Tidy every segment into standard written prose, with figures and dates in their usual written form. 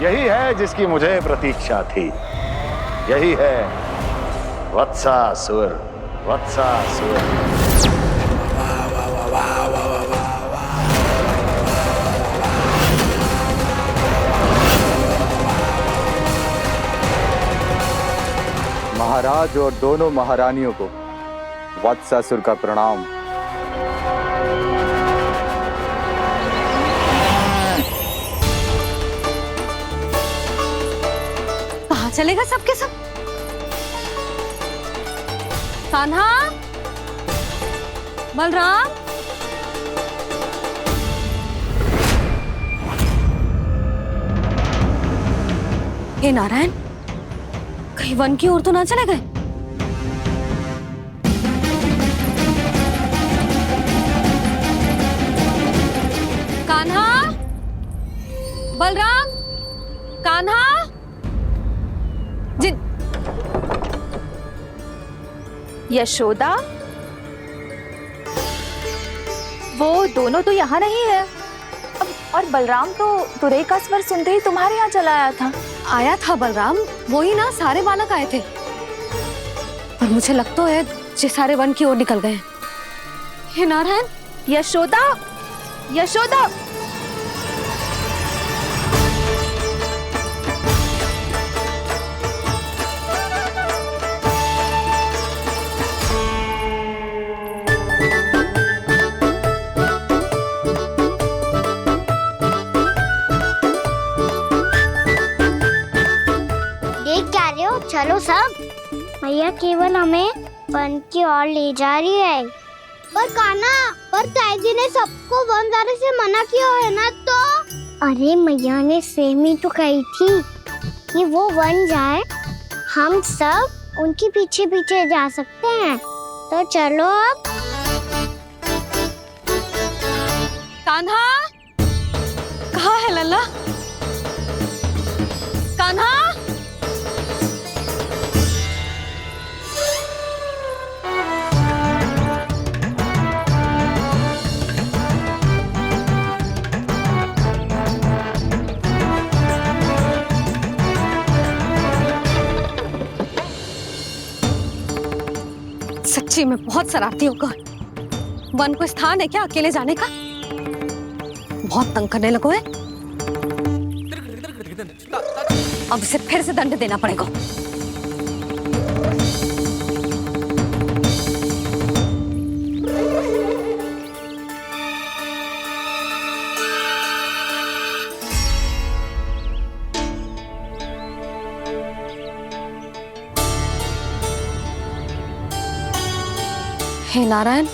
यही है जिसकी मुझे प्रतीक्षा थी। यही है वत्सासुर। वत्सासुर। महाराज और दोनों महारानियों को वत्सासुर का प्रणाम। कहाँ चलेगा सबके सब? कान्हा, बलराम, हे नारायण, कहीं वन की ओर तो ना चले गए? कान्हा, बलराम, कान्हा, जिन यशोदा, वो दोनों तो यहाँ नहीं है। अब और बलराम तो तुरई का स्वर सुनते ही तुम्हारे यहाँ चला आया था। आया था बलराम, वही ना सारे बालक आए थे। पर मुझे लगता है ये सारे वन की ओर निकल गए। हे नारायण, यशोदा, यशोदा, चलो सब, मैया केवल हमें वन की ओर ले जा रही है। पर कान्हा, पर ताईजी ने सबको वन जाने से मना किया है ना। तो अरे मैया ने सेम ही तो कही थी कि वो वन जाए, हम सब उनके पीछे पीछे जा सकते हैं। तो चलो अब। कान्हा, कहाँ है लल्ला? कान्हा, सच्ची में बहुत शरारती होकर वन को स्थान है क्या अकेले जाने का? बहुत तंग करने लगो है। अब इसे फिर से दंड देना पड़ेगा। हे नारायण,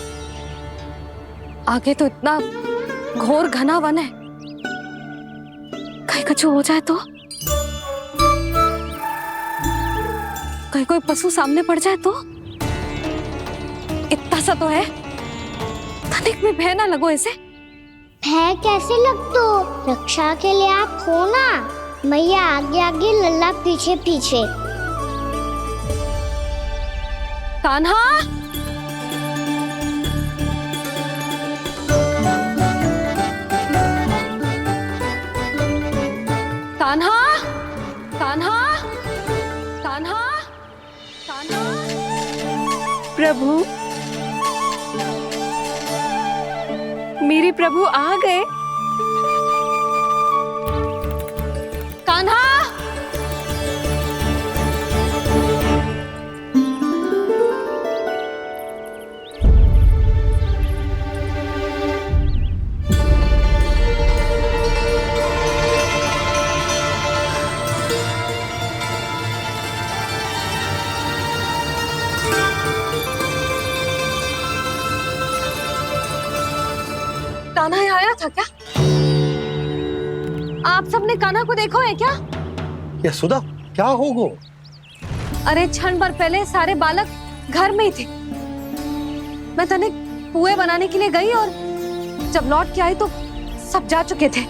आगे तो इतना घोर घना वन है, कहीं कुछ हो जाए तो? कहीं कोई पशु सामने पड़ जाए तो? इतना सा तो है, तनिक में भय ना लगो इसे। भय कैसे लग तो? रक्षा के लिए आप हो ना। मैया आगे आगे, लल्ला पीछे पीछे। कान्हा, कान्हा, कान्हा, कान्हा, कान्हा। प्रभु, मेरे प्रभु आ गए। कान्हा, कान्हा यहाँ आया था क्या? आप सबने कान्हा को देखो है क्या? यशोदा, क्या होगो? अरे क्षण भर पहले सारे बालक घर में ही थे। मैं तनिक पुए बनाने के लिए गई और जब लौट के आई तो सब जा चुके थे।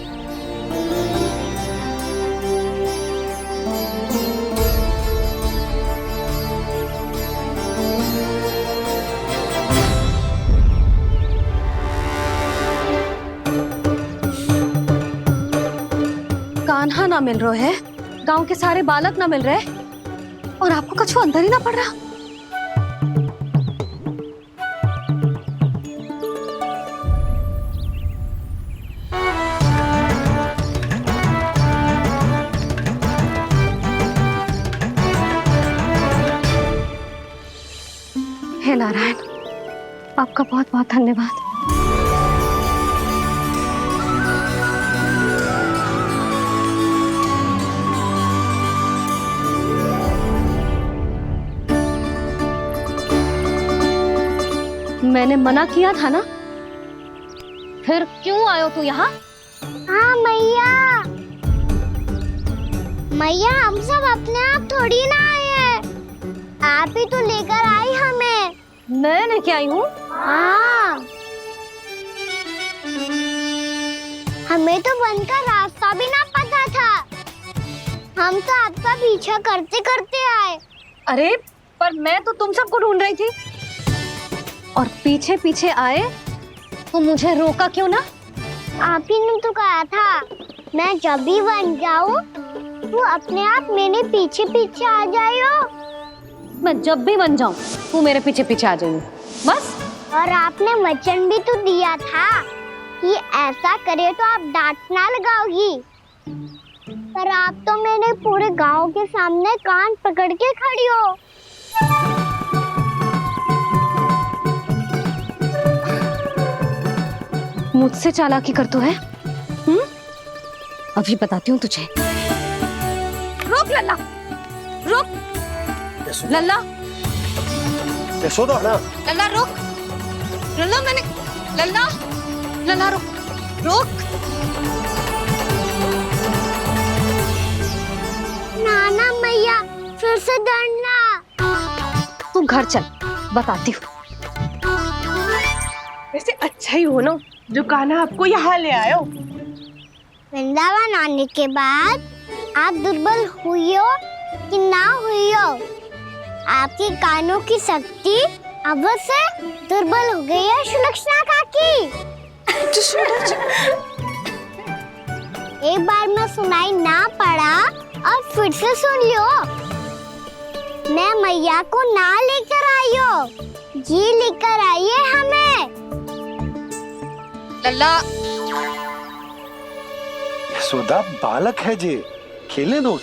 कान्हा नाम मिल रहे है, गांव के सारे बालक ना मिल रहे और आपको कछु अंदर ही ना पड़ रहा। हे नारायण, आपका बहुत बहुत धन्यवाद। मैंने मना किया था ना, फिर क्यों आयो तू यहाँ? हाँ मैया, मैया हम सब अपने आप थोड़ी ना आए हैं, आप ही तो लेकर आई हमें। मैं लेके आई हूँ? हाँ, हमें तो वन का रास्ता भी ना पता था, हम तो आपका पीछा करते करते आए। अरे पर मैं तो तुम सबको ढूंढ रही थी और पीछे पीछे आए तो मुझे रोका क्यों ना? आप ही ने तो कहा था मैं जब भी बन जाऊं तू अपने आप मेरे पीछे पीछे आ जाइयो। मैं जब भी बन जाऊं तू मेरे पीछे पीछे आ जाइयो बस। और आपने वचन भी तो दिया था कि ऐसा करे तो आप डांट ना लगाओगी, पर आप तो मेरे पूरे गांव के सामने कान पकड़ के खड़ी हो। मुझसे चालाकी कर तो है? अभी बताती हूँ तुझे। रुक लल्ला, रुक लल्ला, यशोदा ना, लल्ला रुक, लल्ला मैंने, लल्ला, लल्ला रुक, रुक। नाना मैया फिर से डरना। तू घर चल, बताती हूँ। वैसे अच्छा ही हो ना जो कान्हा आपको यहाँ ले आयो। वृंदावन आने के बाद आप दुर्बल हुई हो कि ना हुई हो, आपके कानों की शक्ति अब से दुर्बल हो गई है सुलक्षणा काकी। एक बार में सुनाई ना पड़ा और फिर से सुन लियो। मैं मैया को ना लेकर आई हो, जी लेकर आई है हमें। लल्ला, यशोदा बालक है जे, खेले दो।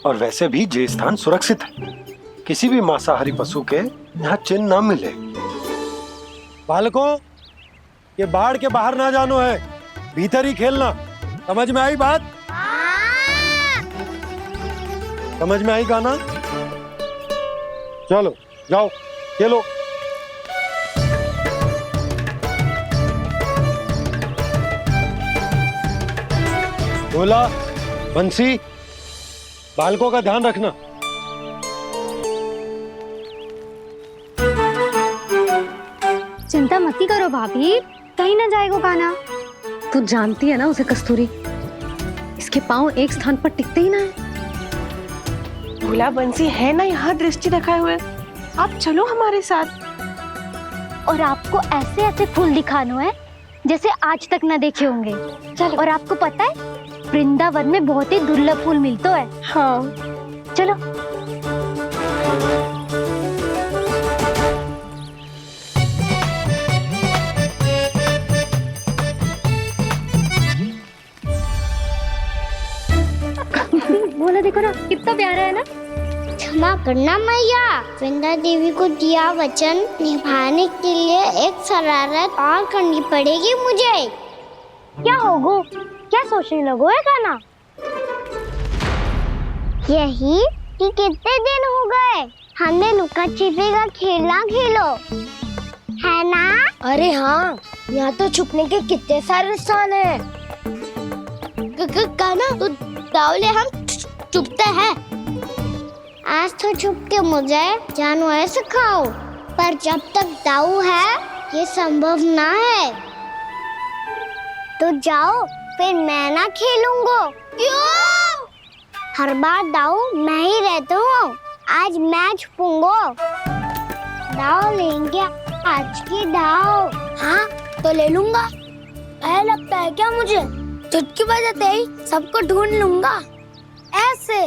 और वैसे भी जे स्थान सुरक्षित है, किसी भी मांसाहारी पशु के यहाँ चिन्ह ना मिले। बालकों, ये बाढ़ के बाहर ना जानो है, भीतर ही खेलना। समझ में आई बात? समझ में आई गाना? चलो जाओ खेलो। बोला बंसी, बालकों का ध्यान रखना। चिंता मत करो भाभी, कहीं ना जाएगा कान्हा। तू जानती है ना उसे कस्तूरी, इसके पांव एक स्थान पर टिकते ही ना है। भोला बंसी है ना यहाँ दृष्टि रखाए हुए, आप चलो हमारे साथ। और आपको ऐसे ऐसे फूल दिखानो है जैसे आज तक न देखे होंगे। चलो। और आपको पता है वृंदावन में बहुत ही दुर्लभ फूल मिलते हैं। हाँ चलो। बोला देखो ना कितना प्यारा है ना। क्षमा करना मैया, वृंदा देवी को दिया वचन निभाने के लिए एक शरारत और करनी पड़ेगी मुझे। क्या होगो? क्या सोचने लगो है कान्हा? यही कि कितने दिन हो गए हमने लुका छिपी का खेलना खेलो, है ना? अरे हाँ, यहाँ तो छुपने के कितने सारे स्थान है। कान्हा तो दावले हम छुपते हैं। आज तो छुप के मुझे जानवर सिखाओ, पर जब तक दाऊ है ये संभव ना है। तो जाओ, फिर मैं ना खेलूंगा। क्यों? हर बार दाऊ मैं ही रहता हूँ, आज मैं छुपूंगा। दाऊ लेंगे आज की दाऊ। हाँ तो ले लूंगा। लगता है क्या मुझे? चुटकी बजाते ही सबको ढूंढ लूंगा, ऐसे।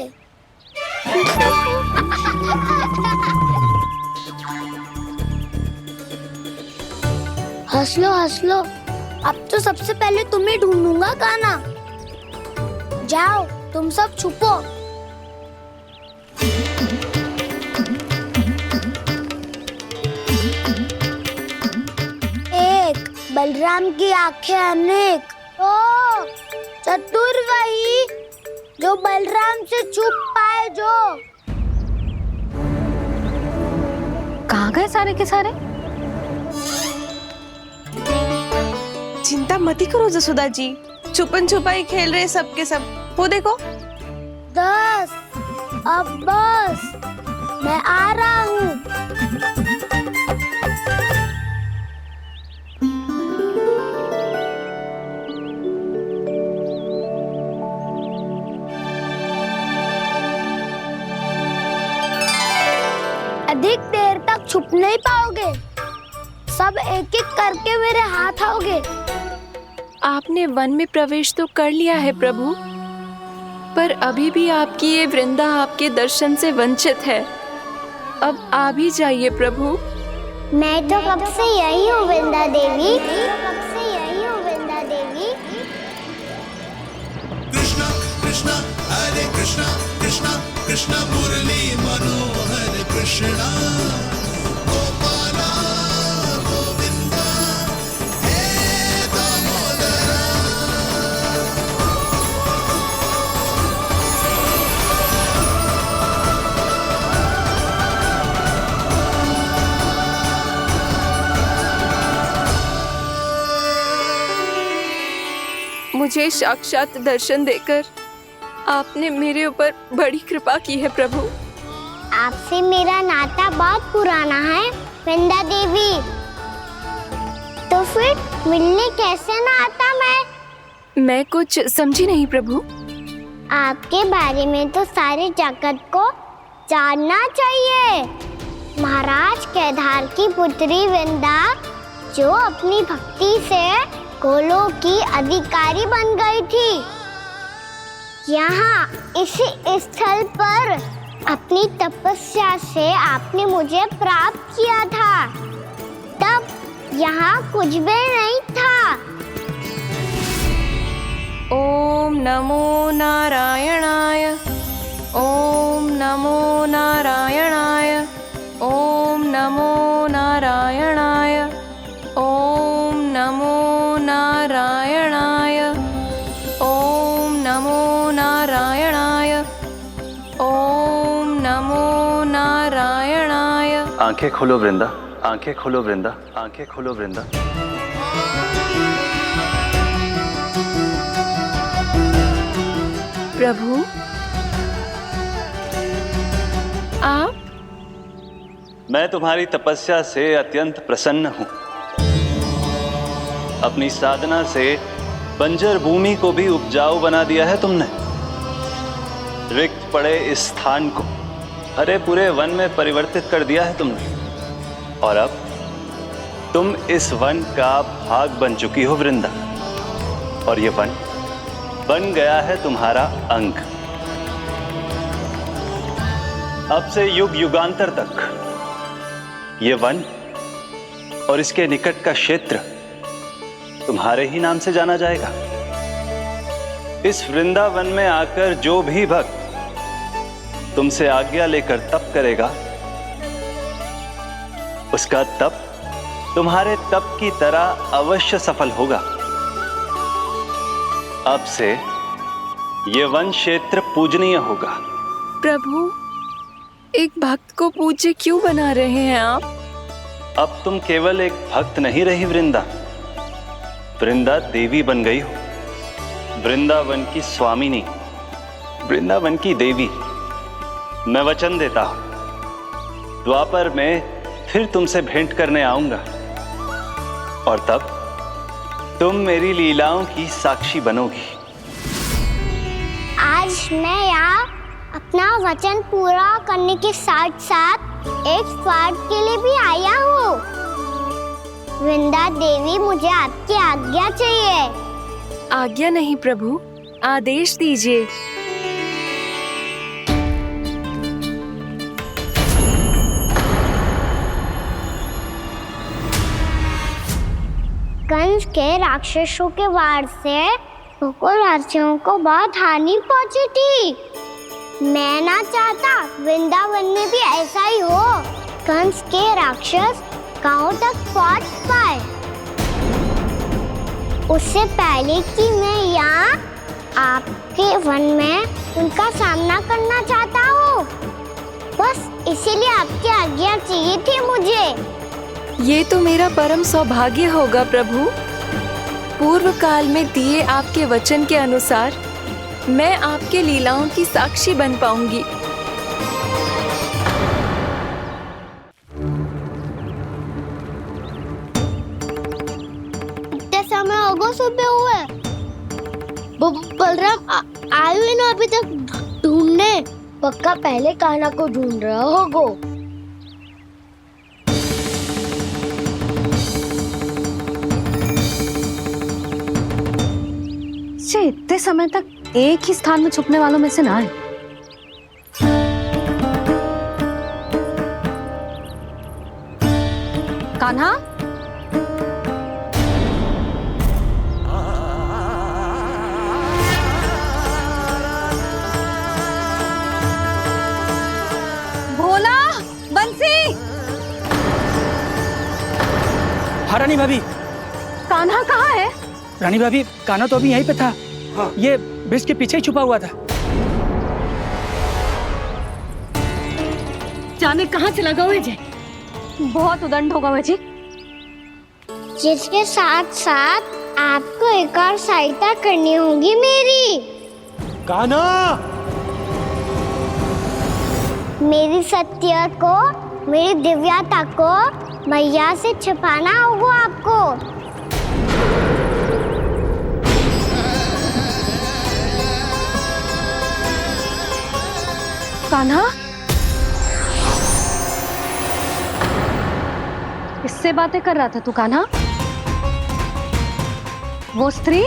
हंस लो, अब तो सबसे पहले तुम्हें ढूंढूंगा कान्हा। जाओ, तुम सब छुपो। एक, बलराम की आंखें अनेक। ओ, चतुर वही जो बलराम से छुप पाए। जो कहाँ गए सारे के सारे? चिंता मत करो जसोदा जी, छुपन छुपाई खेल रहे सब के सब। वो देखो 10, अब बस, मैं आ रहा हूँ। अधिक देर तक छुप नहीं पाओगे, सब एक एक करके मेरे हाथ आओगे। आपने वन में प्रवेश तो कर लिया है प्रभु, पर अभी भी आपकी ये वृंदा आपके दर्शन से वंचित है। अब आ भी जाइए प्रभु। मैं तो कब से यही हूँ वृंदा देवी, कब से यही हूँ वृंदा देवी। कृष्णा कृष्णा हरे कृष्णा, कृष्णा कृष्णा मुरली मनोहर कृष्णा, गोपाला गोविंदा हे दामोदरा। मुझे साक्षात दर्शन देकर आपने मेरे ऊपर बड़ी कृपा की है प्रभु। आपसे मेरा नाता बहुत पुराना है वृंदा देवी, तो फिर मिलने कैसे ना आता मैं कुछ समझी नहीं प्रभु। आपके बारे में तो सारे जगत को जानना चाहिए। महाराज केदार की पुत्री वृंदा, जो अपनी भक्ति से गोलोक की अधिकारी बन गई थी, यहाँ इसी स्थल पर अपनी तपस्या से आपने मुझे प्राप्त किया था। तब यहाँ कुछ भी नहीं था। ओम नमो नारायणाय, ओम नमो नारायणाय, ओम नमो नारायणाय, ओम नमो नारायणाय, ओम नमो नारायणाय, ओम नमो नारायणाय। आंखें खोलो वृंदा, आंखें खोलो वृंदा, आंखें खोलो वृंदा। प्रभु आप? मैं तुम्हारी तपस्या से अत्यंत प्रसन्न हूं। अपनी साधना से बंजर भूमि को भी उपजाऊ बना दिया है तुमने। रिक्त पड़े इस स्थान को हरे पूरे वन में परिवर्तित कर दिया है तुमने, और अब तुम इस वन का भाग बन चुकी हो वृंदा, और ये वन बन गया है तुम्हारा अंग। अब से युग युगांतर तक ये वन और इसके निकट का क्षेत्र तुम्हारे ही नाम से जाना जाएगा। इस वृंदावन में आकर जो भी भक्त तुमसे आज्ञा लेकर तप करेगा, उसका तप तुम्हारे तप की तरह अवश्य सफल होगा। अब से ये वन क्षेत्र पूजनीय होगा। प्रभु, एक भक्त को पूज्य क्यों बना रहे हैं आप? अब तुम केवल एक भक्त नहीं रही वृंदा, वृंदा देवी बन गई हो। वृंदावन की स्वामिनी, वृंदावन की देवी। मैं वचन देता हूं, द्वापर में फिर तुमसे भेंट करने आऊंगा, और तब तुम मेरी लीलाओं की साक्षी बनोगी। आज मैं यहाँ अपना वचन पूरा करने के साथ साथ एक स्वार्थ के लिए भी आया हूँ। वृंदा देवी, मुझे आपकी आज्ञा चाहिए। आज्ञा नहीं प्रभु, आदेश दीजिए। कंस के राक्षसों के वार से गोकुलवासियों को बहुत हानि पहुंची थी। मैं ना चाहता वृंदावन में भी ऐसा ही हो। कंस के राक्षस गांव तक पहुंच पाए, उससे पहले कि मैं यहाँ आपके वन में उनका सामना करना चाहता हूँ। बस इसीलिए आपकी आज्ञा चाहिए थी मुझे। ये तो मेरा परम सौभाग्य होगा प्रभु। पूर्व काल में दिए आपके वचन के अनुसार मैं आपके लीलाओं की साक्षी बन पाऊंगी। इतने समय होगा सुबह हुए, बलराम आए हुए ना अभी तक ढूंढने। पक्का पहले कान्हा को ढूंढ रहा होगा। इतने समय तक एक ही स्थान में छुपने वालों में से ना है। कान्हा, भोला, बंसी। हाँ रानी भाभी। कान्हा कहाँ है? रानी भाभी, कान्हा तो अभी यहीं पे था। हाँ। ये ब्रिज के पीछे ही छुपा हुआ था। जाने कहाँ चला गया है? बहुत उदंड होगा वह जी। जिसके साथ साथ आपको एक और सहायता करनी होगी मेरी। कान्हा, मेरी सत्य को, मेरी दिव्यता को मैया से छिपाना होगा आपको। कान्हा, किससे बातें कर रहा था तू कान्हा? वो स्त्री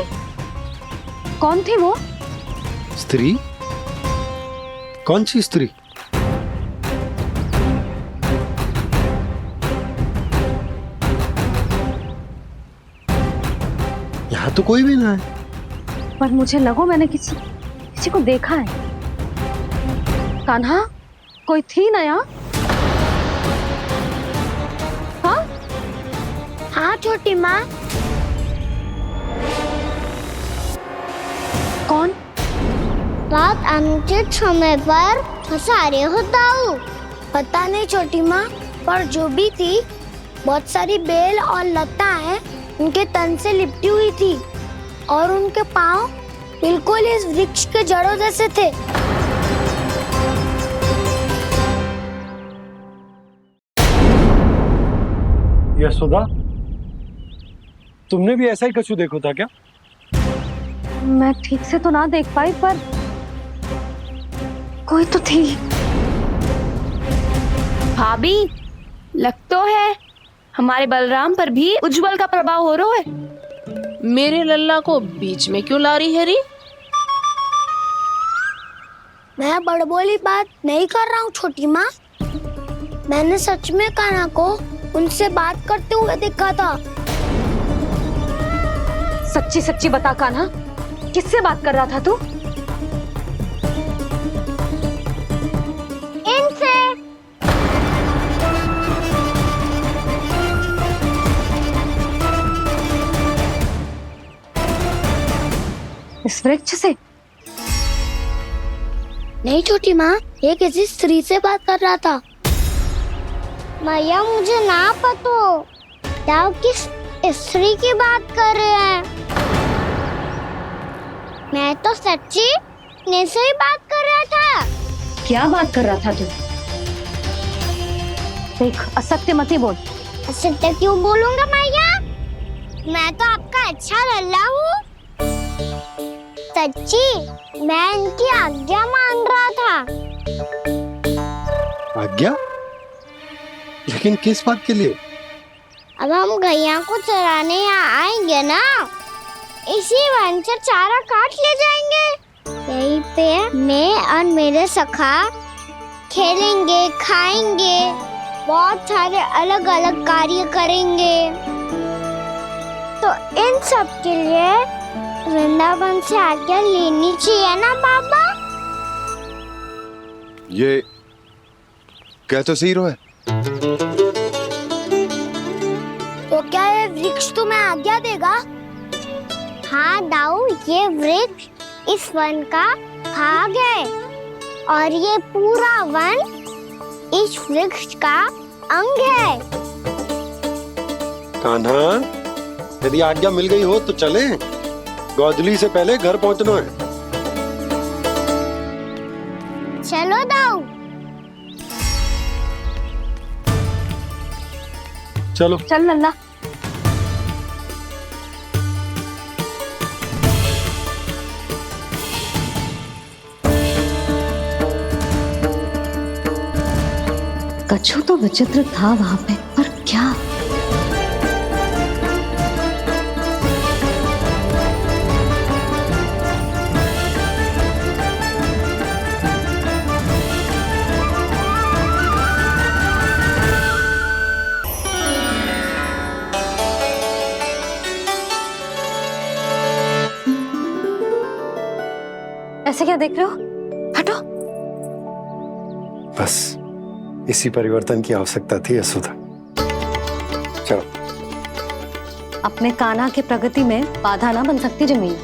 कौन थी? वो स्त्री? कौन सी स्त्री? यहाँ तो कोई भी ना है। पर मुझे लगो मैंने किसी को देखा है। कान्हा, कोई थी ना यहाँ? हाँ? हाँ छोटी माँ। कौन? रात अनुचित समय पर फंसारे होता हूँ। पता नहीं छोटी माँ, पर जो भी थी बहुत सारी बेल और लताएं उनके तन से लिपटी हुई थी और उनके पाँव बिल्कुल इस वृक्ष के जड़ों जैसे थे। यशोदा, तुमने भी ऐसा ही कछु देखा था क्या? मैं ठीक से तो ना देख पाई, पर कोई तो थी। भाभी, लग तो है हमारे बलराम पर भी उज्जवल का प्रभाव हो रहा है। मेरे लल्ला को बीच में क्यों ला रही है री? मैं बड़बोली बात नहीं कर रहा हूँ छोटी माँ। मैंने सच में कान्हा को उनसे बात करते हुए देखा था। सच्ची सच्ची बता कान्हा, किससे बात कर रहा था तू? इनसे। इस वृक्ष से? नहीं छोटी माँ, ये किसी स्त्री से बात कर रहा था। मैया मुझे ना पता क्या किस स्त्री की बात कर रहे हैं। मैं तो सच्ची ने से ही बात कर रहा था। क्या बात कर रहा था तू? देख, असत्य मत ही बोल। असत्य क्यों बोलूंगा मैया? मैं तो आपका अच्छा लल्ला हूँ। सच्ची मैं इनकी आज्ञा मान रहा था। आज्ञा? लेकिन किस बात के लिए? अब हम गैया को चराने यहाँ आएंगे ना, इसी वन से चारा काट ले जाएंगे। यहीं पे मैं और मेरे सखा खेलेंगे, खाएंगे, बहुत सारे अलग अलग कार्य करेंगे। तो इन सब के लिए वृंदावन से आज्ञा लेनी चाहिए ना बाबा? ये कह तो सही रहा है। तो क्या ये वृक्ष तुम्हें आज्ञा देगा? हाँ दाऊ, ये वृक्ष इस वन का भाग है और ये पूरा वन इस वृक्ष का अंग है। कान्हा, यदि आज्ञा मिल गई हो तो चले। गोधली से पहले घर पहुंचना है। चलो दाऊ। चलो चल नन्ना। कछु तो विचित्र था वहां पे, पर क्या? ऐसे क्या देख रहे हो? हटो। बस इसी परिवर्तन की आवश्यकता थी यशोदा। चलो। अपने कान्हा के प्रगति में बाधा ना बन सकती जमीन।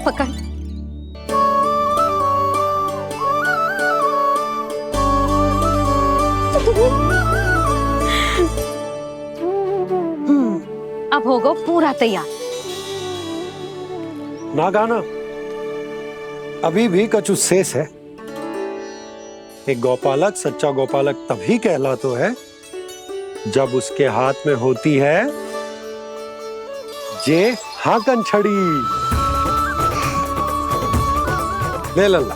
पकड़। अब होगा पूरा तैयार। ना गाना, अभी भी कछु शेष है। एक गौपालक सच्चा गौपालक तभी कहलाता है जब उसके हाथ में होती है जे हाकन छड़ी। ले लल्ला।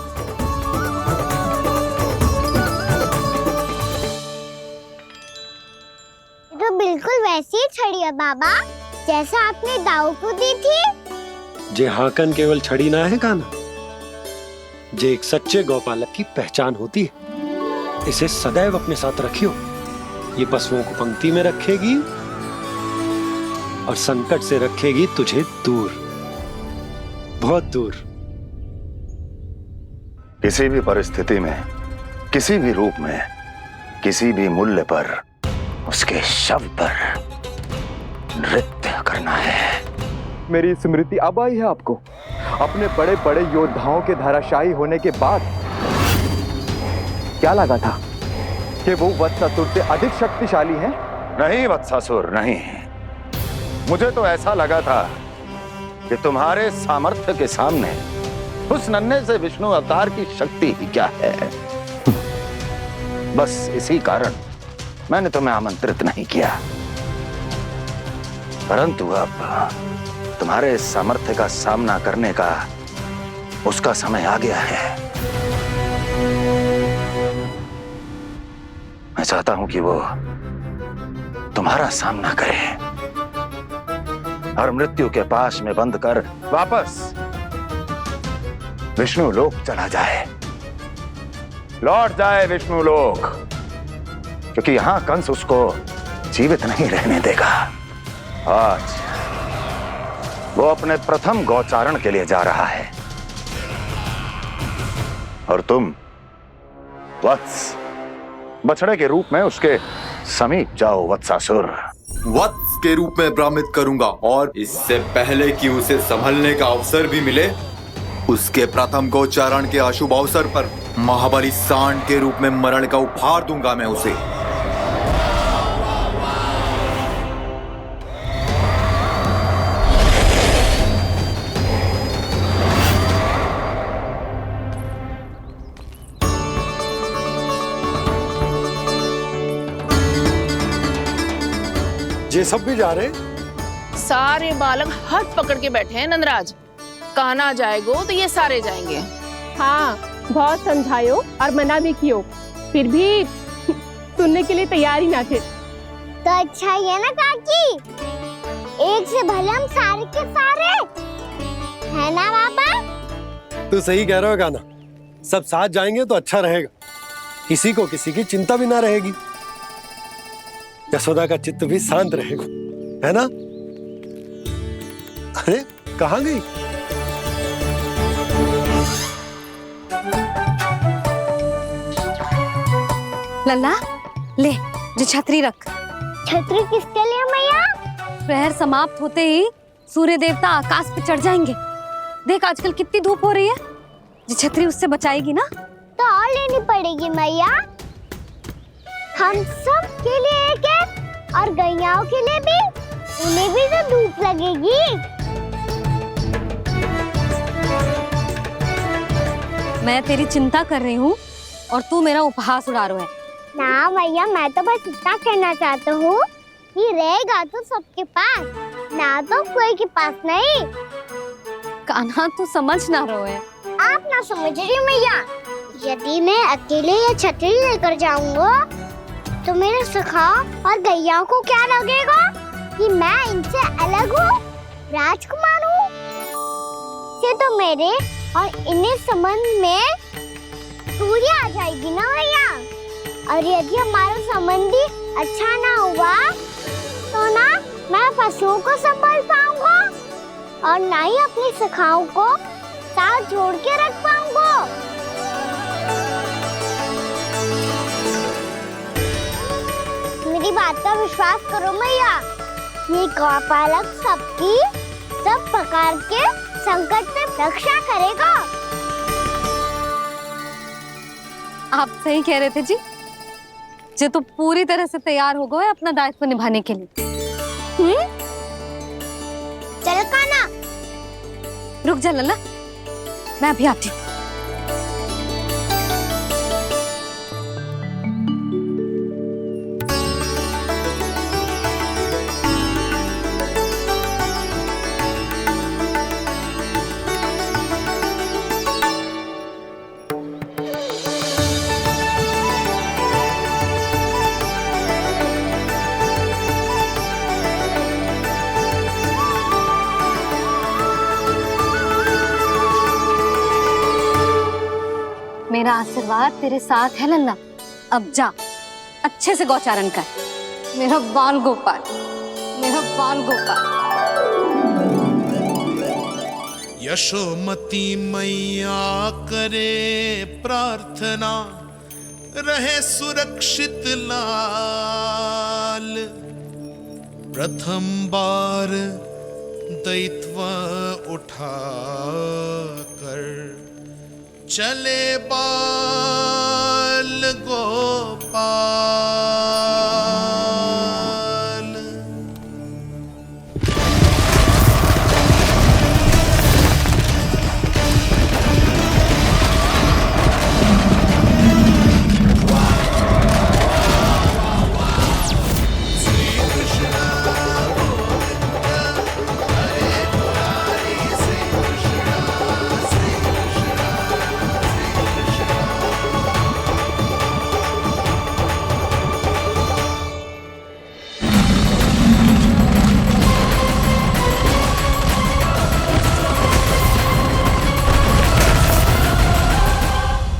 तो बिल्कुल वैसी ही छड़ी है बाबा, जैसा आपने दाऊ को दी थी। जे हाकन केवल छड़ी ना है कान्हा, जे एक सच्चे गौपालक की पहचान होती है। इसे सदैव अपने साथ रखियो। ये पशुओं को पंक्ति में रखेगी और संकट से रखेगी तुझे दूर, बहुत दूर। किसी भी परिस्थिति में, किसी भी रूप में, किसी भी मूल्य पर उसके शव पर नृत्य करना है। मेरी स्मृति अब आई है आपको? अपने बड़े बड़े योद्धाओं के धराशायी होने के बाद क्या लगा था कि वो वत्सासुर से अधिक शक्तिशाली हैं? नहीं वत्सासुर, नहीं। मुझे तो ऐसा लगा था कि तुम्हारे सामर्थ्य के सामने उस नन्हे से विष्णु अवतार की शक्ति ही क्या है। बस इसी कारण मैंने तुम्हें आमंत्रित नहीं किया। परंतु अब तुम्हारे सामर्थ्य का सामना करने का उसका समय आ गया है। मैं चाहता हूं कि वो तुम्हारा सामना करे और मृत्यु के पाश में बंद कर वापस विष्णु लोक चला जाए, लौट जाए विष्णु लोक, क्योंकि यहां कंस उसको जीवित नहीं रहने देगा। आज वो अपने प्रथम गौचारण के लिए जा रहा है और तुम वत्स, बछड़े के रूप में उसके समीप जाओ वत्सासुर। वत्स के रूप में भ्रमित करूंगा और इससे पहले कि उसे संभलने का अवसर भी मिले, उसके प्रथम गोचारण के अशुभ अवसर पर महाबली सांड के रूप में मरण का उपहार दूंगा मैं उसे। ये सब भी जा रहे? सारे बालक हाथ पकड़ के बैठे हैं नंदराज। कान्हा जाएगो तो ये सारे जाएंगे। हाँ, बहुत समझायो और मना भी कियो, फिर भी सुनने के लिए तैयार ही ना थे। तो अच्छा ही है ना काकी, एक से भले हम सारे के सारे, है ना पापा? तू सही कह रहा है गाना, सब साथ जाएंगे तो अच्छा रहेगा, किसी को किसी की चिंता भी ना रहेगी, यशोदा का चित्त भी शांत रहेगा, है ना? अरे कहाँ गई? लल्ला ले, जो छतरी रख। छतरी किसके लिए मैया? प्रहर समाप्त होते ही सूर्य देवता आकाश पे चढ़ जाएंगे। देख आजकल कितनी धूप हो रही है, जो छतरी उससे बचाएगी ना। तो और लेनी पड़ेगी मैया, हम सब के लिए एक एक, और गैयाओं के लिए भी, उन्हें भी तो धूप लगेगी। मैं तेरी चिंता कर रही हूँ और तू मेरा उपहास उड़ा रहा है। ना भैया, मैं तो बस इतना कहना चाहता हूँ कि रहेगा तो सबके पास, ना तो कोई के पास नहीं। कान्हा तू समझ ना रहो है। आप ना समझ रही मैया, यदि मैं अकेले ये छतरी लेकर जाऊंगा तो मेरे सखा और गैया को क्या लगेगा कि मैं इनसे अलग हूँ, राजकुमार हूँ। ये तो मेरे और इन्हें संबंध में दूरी आ जाएगी ना भैया। और यदि हमारा संबंध ही अच्छा ना हुआ तो ना मैं पशुओं को संभाल पाऊंगा और ना ही अपनी सखाओं को साथ जोड़ के रख पाऊंगा। मेरी बात का विश्वास करो मैया, ये गौपालक सबकी सब प्रकार के संकट से रक्षा करेगा। आप सही कह रहे थे जी, जो तो पूरी तरह से तैयार हो गए अपना दायित्व निभाने के लिए। चल कान्हा, रुक जा लल्ला, मैं अभी आती हूँ। मेरा आशीर्वाद तेरे साथ है लल्ला। अब जा, अच्छे से गौचारण कर। मेरा बाल गोपाल, मेरा बाल गोपाल। यशोमती मैया करे प्रार्थना, रहे सुरक्षित लाल। प्रथम बार दैत्व उठा कर चले बाल गोपाल।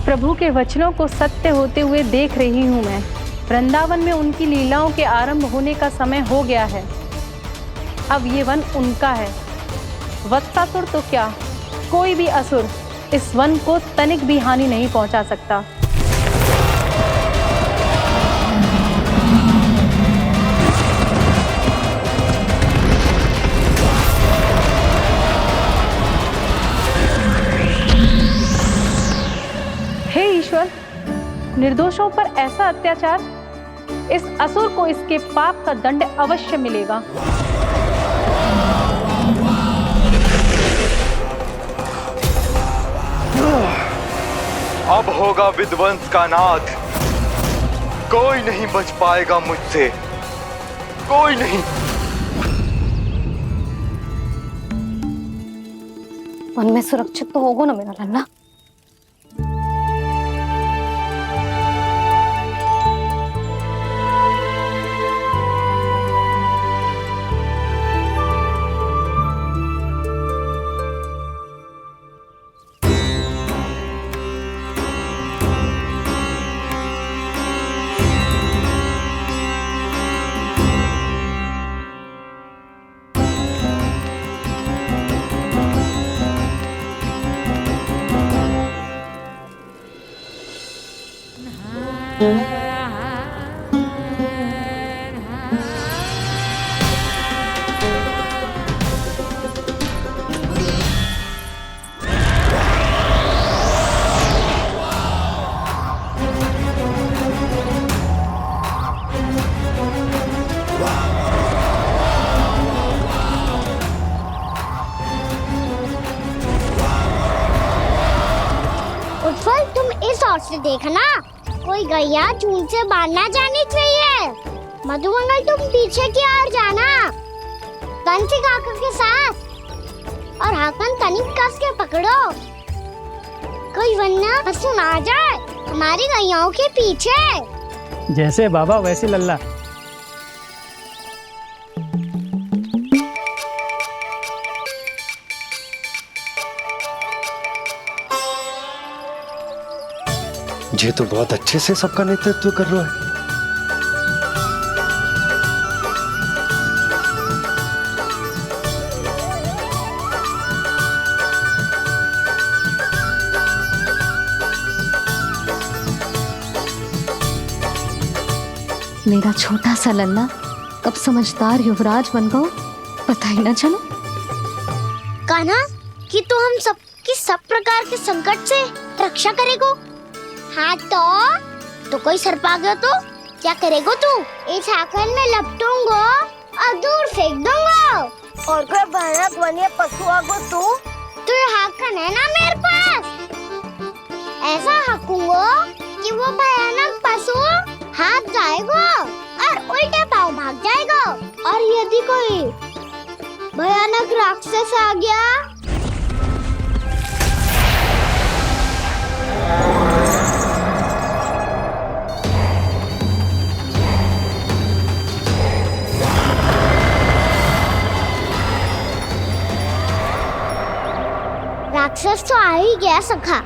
प्रभु के वचनों को सत्य होते हुए देख रही हूँ मैं। वृंदावन में उनकी लीलाओं के आरंभ होने का समय हो गया है। अब ये वन उनका है। वत्सासुर तो क्या, कोई भी असुर इस वन को तनिक भी हानि नहीं पहुंचा सकता। हे ईश्वर, निर्दोषों पर ऐसा अत्याचार, इस असुर को इसके पाप का दंड अवश्य मिलेगा। अब होगा विध्वंस का नाद। कोई नहीं बच पाएगा मुझसे, कोई नहीं। वन में सुरक्षित तो होगा ना मेरा लल्ला। उत्पल, तुम इस ओर से देखना, कोई गैया चून से बाहर ना जानी चाहिए। मधुमंगल, तुम पीछे की ओर जाना, कंसी काका के साथ, और हाकन तनिक कस के पकड़ो, कोई वरना पशु ना आ जाए हमारी गैयाओं के पीछे। जैसे बाबा वैसे लल्ला। ये तो बहुत अच्छे से सबका नेतृत्व कर रहा है। मेरा छोटा सा लल्ला कब समझदार युवराज बन गो पता ही ना चलो। कान्हा, कि तू हम सबकी सब प्रकार के संकट से रक्षा करेगो। हाँ तो कोई सर्प आ गया तो क्या करेगो तू? इस हाकन में लपटूंगो और दूर फेंक दूंगा। और कोई भयानक वन्य पशु आगो तो ये हाकन है ना मेरे पास, ऐसा हाकूंगो कि वो भयानक पशु हाथ जाएगा और उल्टे पाँव भाग जाएगा। और यदि कोई भयानक राक्षस आ गया राक्षस तो आ ही गया सखा।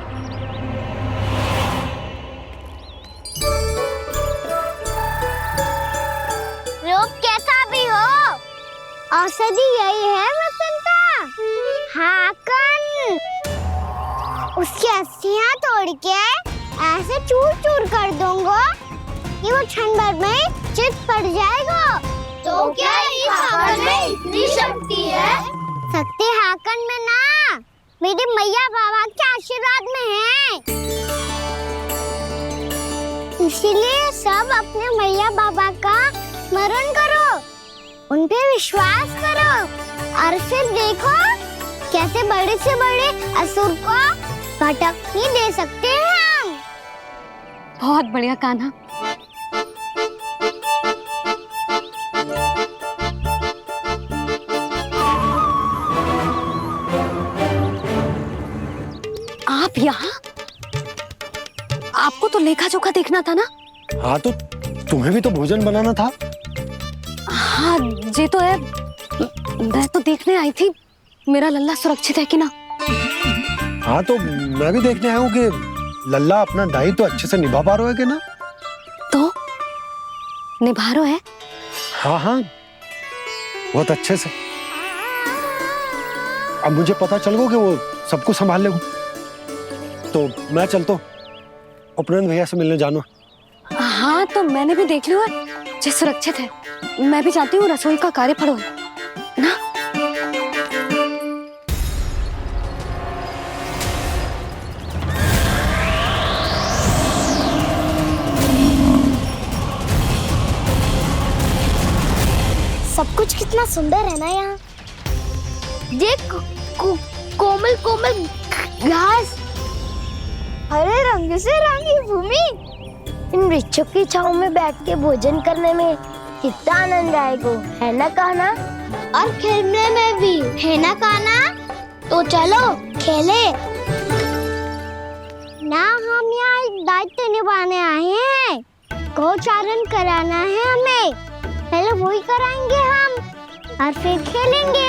रोग कैसा भी हो, औषधि यही है वसंता। हाकन उसकी अस्थियां तोड़ के ऐसे चूर चूर कर दूंगा कि वो क्षण भर में चित पड़ जाएगा। तो क्या इस हाकन में इतनी शक्ति है? शक्ति हाकन में ना, मेरे मैया बाबा के आशीर्वाद में है। इसीलिए सब अपने मैया बाबा का स्मरण करो, उन पे विश्वास करो, और फिर देखो कैसे बड़े से बड़े असुर को भटकने दे सकते हैं हम। बहुत बढ़िया कान्हा। आप यहाँ? आपको तो लेखा जोखा देखना था ना? हाँ तो तुम्हें भी तो भोजन बनाना था। हाँ ये तो है, मैं तो देखने आई थी मेरा लल्ला सुरक्षित है कि ना। हाँ तो मैं भी देखने आया हूँ कि लल्ला अपना दायित्व तो अच्छे से निभा पा रहा है कि ना। तो निभा रहा है? हाँ हाँ बहुत अच्छे से। अब मुझे पता चल गया कि वो सब कुछ संभाल लेगा, तो मैं चलता हूँ, उपनंद भैया से मिलने जानो। हाँ तो मैंने भी देख लिया जो सुरक्षित है। मैं भी चाहती हूँ रसोई का कार्य पड़ो ना। सब कुछ कितना सुंदर है ना यहाँ। देख कोमल कोमल घास, हरे रंग से रंगी भूमि, इन वृक्षों की छांव में बैठ के भोजन करने में कितना आनंद आएगा, है ना कान्हा? और खेलने में भी, है ना कान्हा? तो चलो खेले ना। हम यहाँ एक दायित्व निभाने आए हैं, गोचारण कराना है हमें। पहले वही कराएंगे हम और फिर खेलेंगे।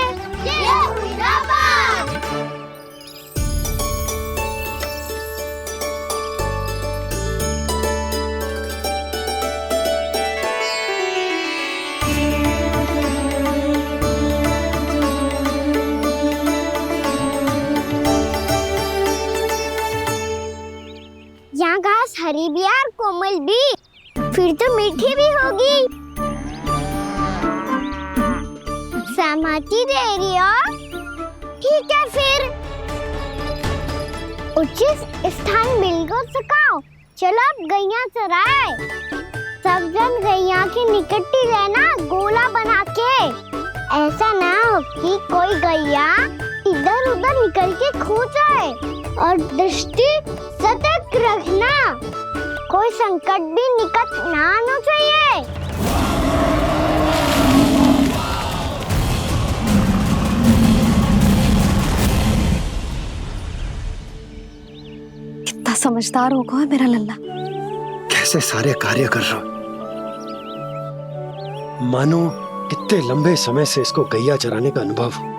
यहाँ घास हरी भी और कोमल भी, फिर तो मीठी भी होगी। मत ही दे रही हो। ठीक है फिर, उचित स्थान बिल्कुल सिखाओ। चलो अब गैया चराए। सब जन गैया के निकट ही रहना, गोला बना के। ऐसा ना हो कि कोई गैया इधर उधर निकल के खो जाए। और दृष्टि सतर्क रखना, कोई संकट भी निकट ना आना चाहिए। कितना समझदार होगा है मेरा लल्ला। कैसे सारे कार्य कर रहा, मानो कितने लंबे समय से इसको गैया चराने का अनुभव हो।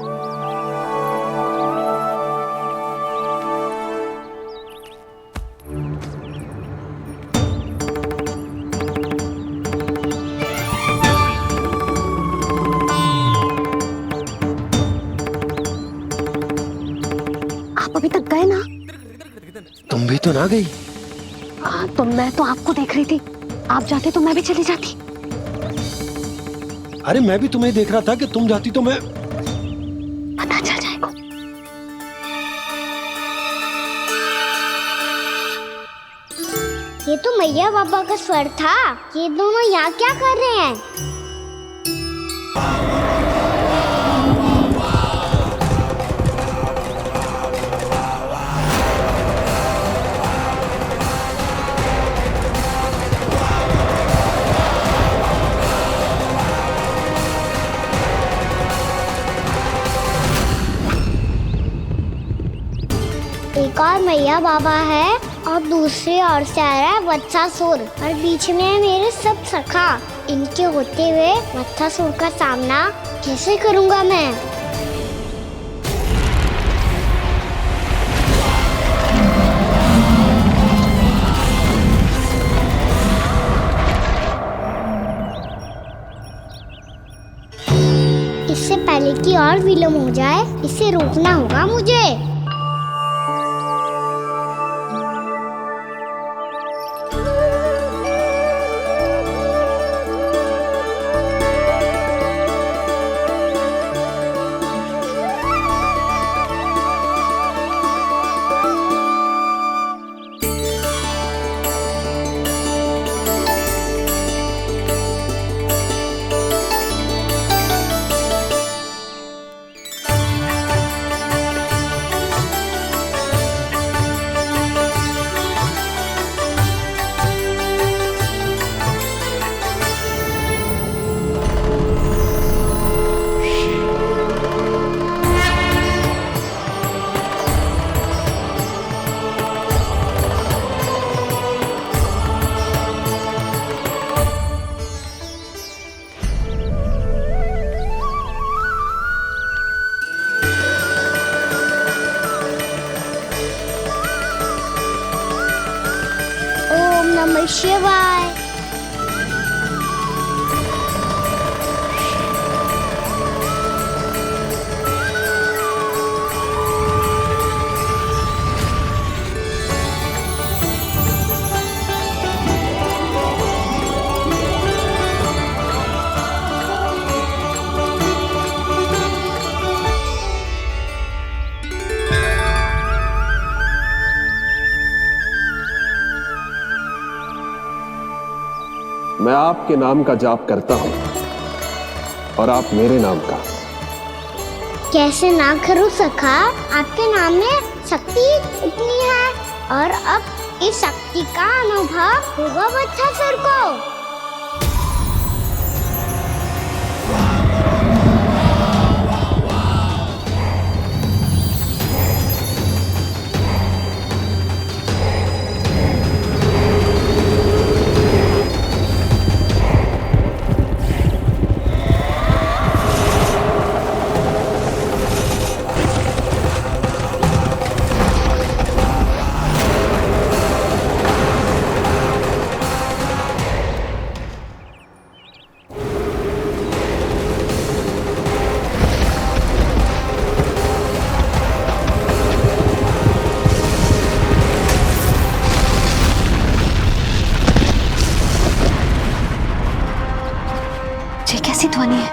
आप अभी तक गए ना? तुम भी तो ना गई। तो मैं तो आपको देख रही थी, आप जाते तो मैं भी चली जाती। अरे मैं भी तुम्हें देख रहा था कि तुम जाती तो मैं। पता चल जाएगा। ये तो मैया बाबा का स्वर था। ये दोनों यहाँ क्या कर रहे हैं? एक और मैया बाबा है और दूसरी ओर से आ रहा है वत्सासुर, और बीच में है मेरे सब सखा। इनके होते हुए वत्सासुर का सामना कैसे करूंगा मैं? इससे पहले कि और विलम्ब हो जाए, इसे रोकना होगा मुझे। नमः शिवाय। मैं आपके नाम का जाप करता हूं और आप मेरे नाम का। कैसे ना करूं सखा, आपके नाम में शक्ति इतनी है, और अब इस शक्ति का अनुभव होगा वत्सासुर को। कैसी ध्वनि है?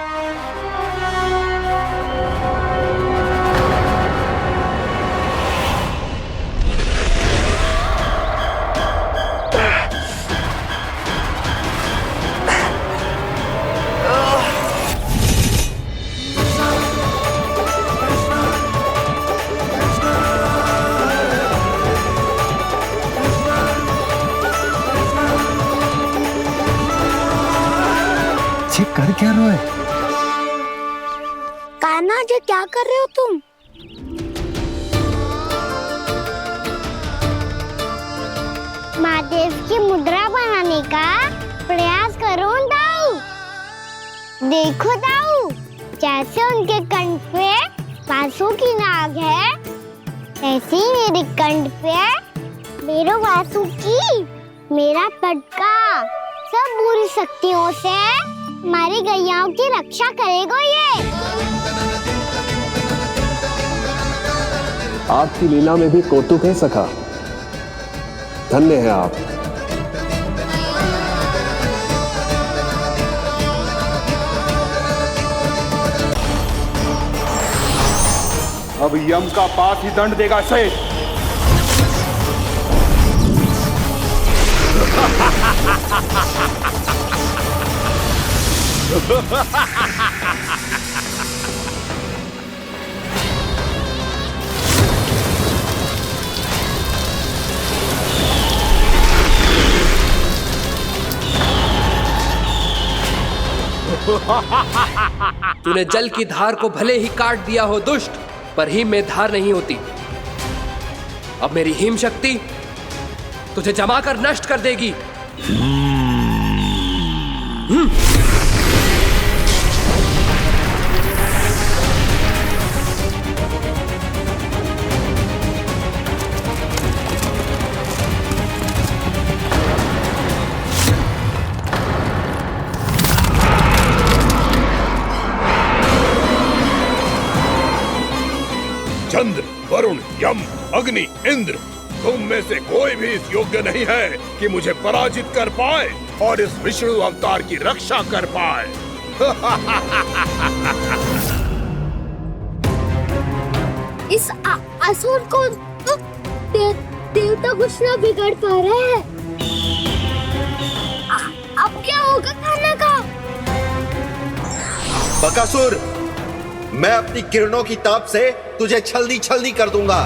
कान्हा जी क्या कर रहे हो तुम? महादेव की मुद्रा बनाने का प्रयास करो दाऊ। देखो दाऊ, जैसे उनके कंठ पे वासु की नाग है, ऐसे ही मेरे कंठ पे मेरे वासु की मेरा पटका सब बुरी शक्तियों से हमारी गैयाओं की रक्षा करेगा ये। आपकी लीला में भी कौतुक है सखा, धन्य है आप। अब यम का पास ही दंड देगा शेष। तूने जल की धार को भले ही काट दिया हो दुष्ट, पर हिम में धार नहीं होती। अब मेरी हिम शक्ति तुझे जमाकर नष्ट कर देगी। चंद्र, वरुण, यम, अग्नि, इंद्र, तुम में से कोई भी इस योग्य नहीं है कि मुझे पराजित कर पाए और इस विष्णु अवतार की रक्षा कर पाए। इस असुर को देवता कुछ ना बिगाड़ पा रहे हैं। अब क्या होगा खाना का? बकासुर, मैं अपनी किरणों की ताप से तुझे छलनी छलनी कर दूंगा।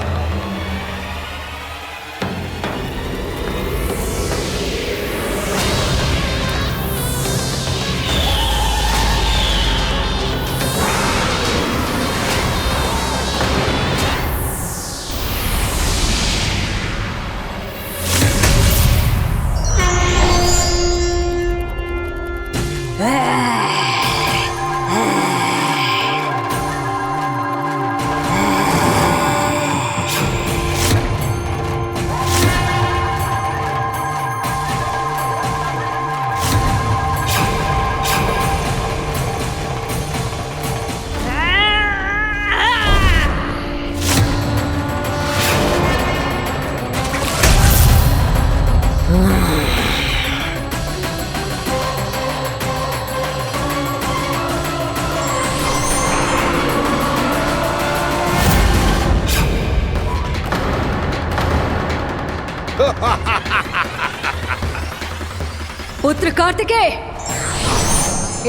पुत्र कार्तिकेय,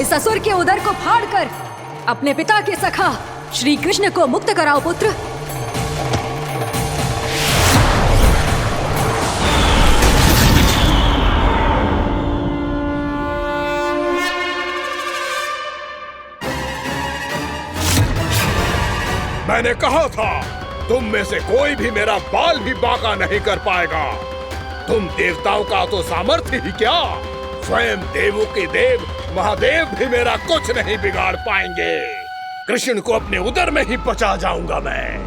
इस असुर के उदर को फाड़कर अपने पिता के सखा श्री कृष्ण को मुक्त कराओ पुत्र। मैंने कहा था, तुम में से कोई भी मेरा बाल भी बांका नहीं कर पाएगा। तुम देवताओं का तो सामर्थ्य ही क्या, स्वयं देवों के देव महादेव भी मेरा कुछ नहीं बिगाड़ पाएंगे। कृष्ण को अपने उदर में ही पचा जाऊंगा मैं।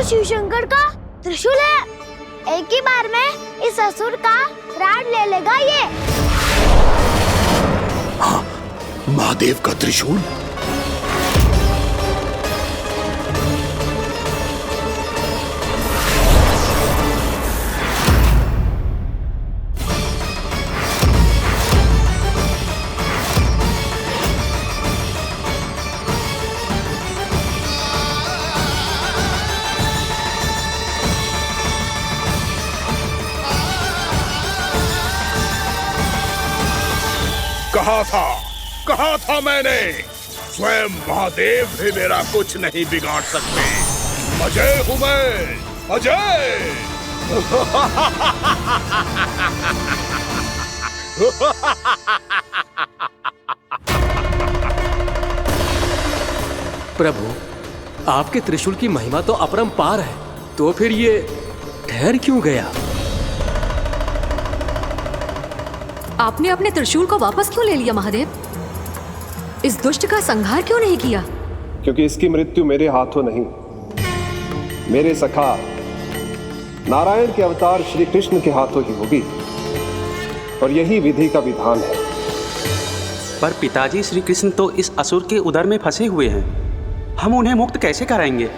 शिव शंकर का त्रिशूल है। एक ही बार में इस असुर का प्राण ले लेगा ये। हाँ, महादेव का त्रिशूल। कहा था मैंने, स्वयं महादेव भी मेरा कुछ नहीं बिगाड़ सकते। अजय हूं मैं, अजय। प्रभु, आपके त्रिशूल की महिमा तो अपरंपार है, तो फिर ये ठहर क्यों गया? आपने अपने त्रिशूल को वापस क्यों ले लिया महादेव? इस दुष्ट का संहार क्यों नहीं किया? क्योंकि इसकी मृत्यु मेरे हाथों नहीं, मेरे सखा नारायण के अवतार श्री कृष्ण के हाथों ही होगी, और यही विधि का विधान है। पर पिताजी, श्री कृष्ण तो इस असुर के उदर में फंसे हुए हैं, हम उन्हें मुक्त कैसे कराएंगे?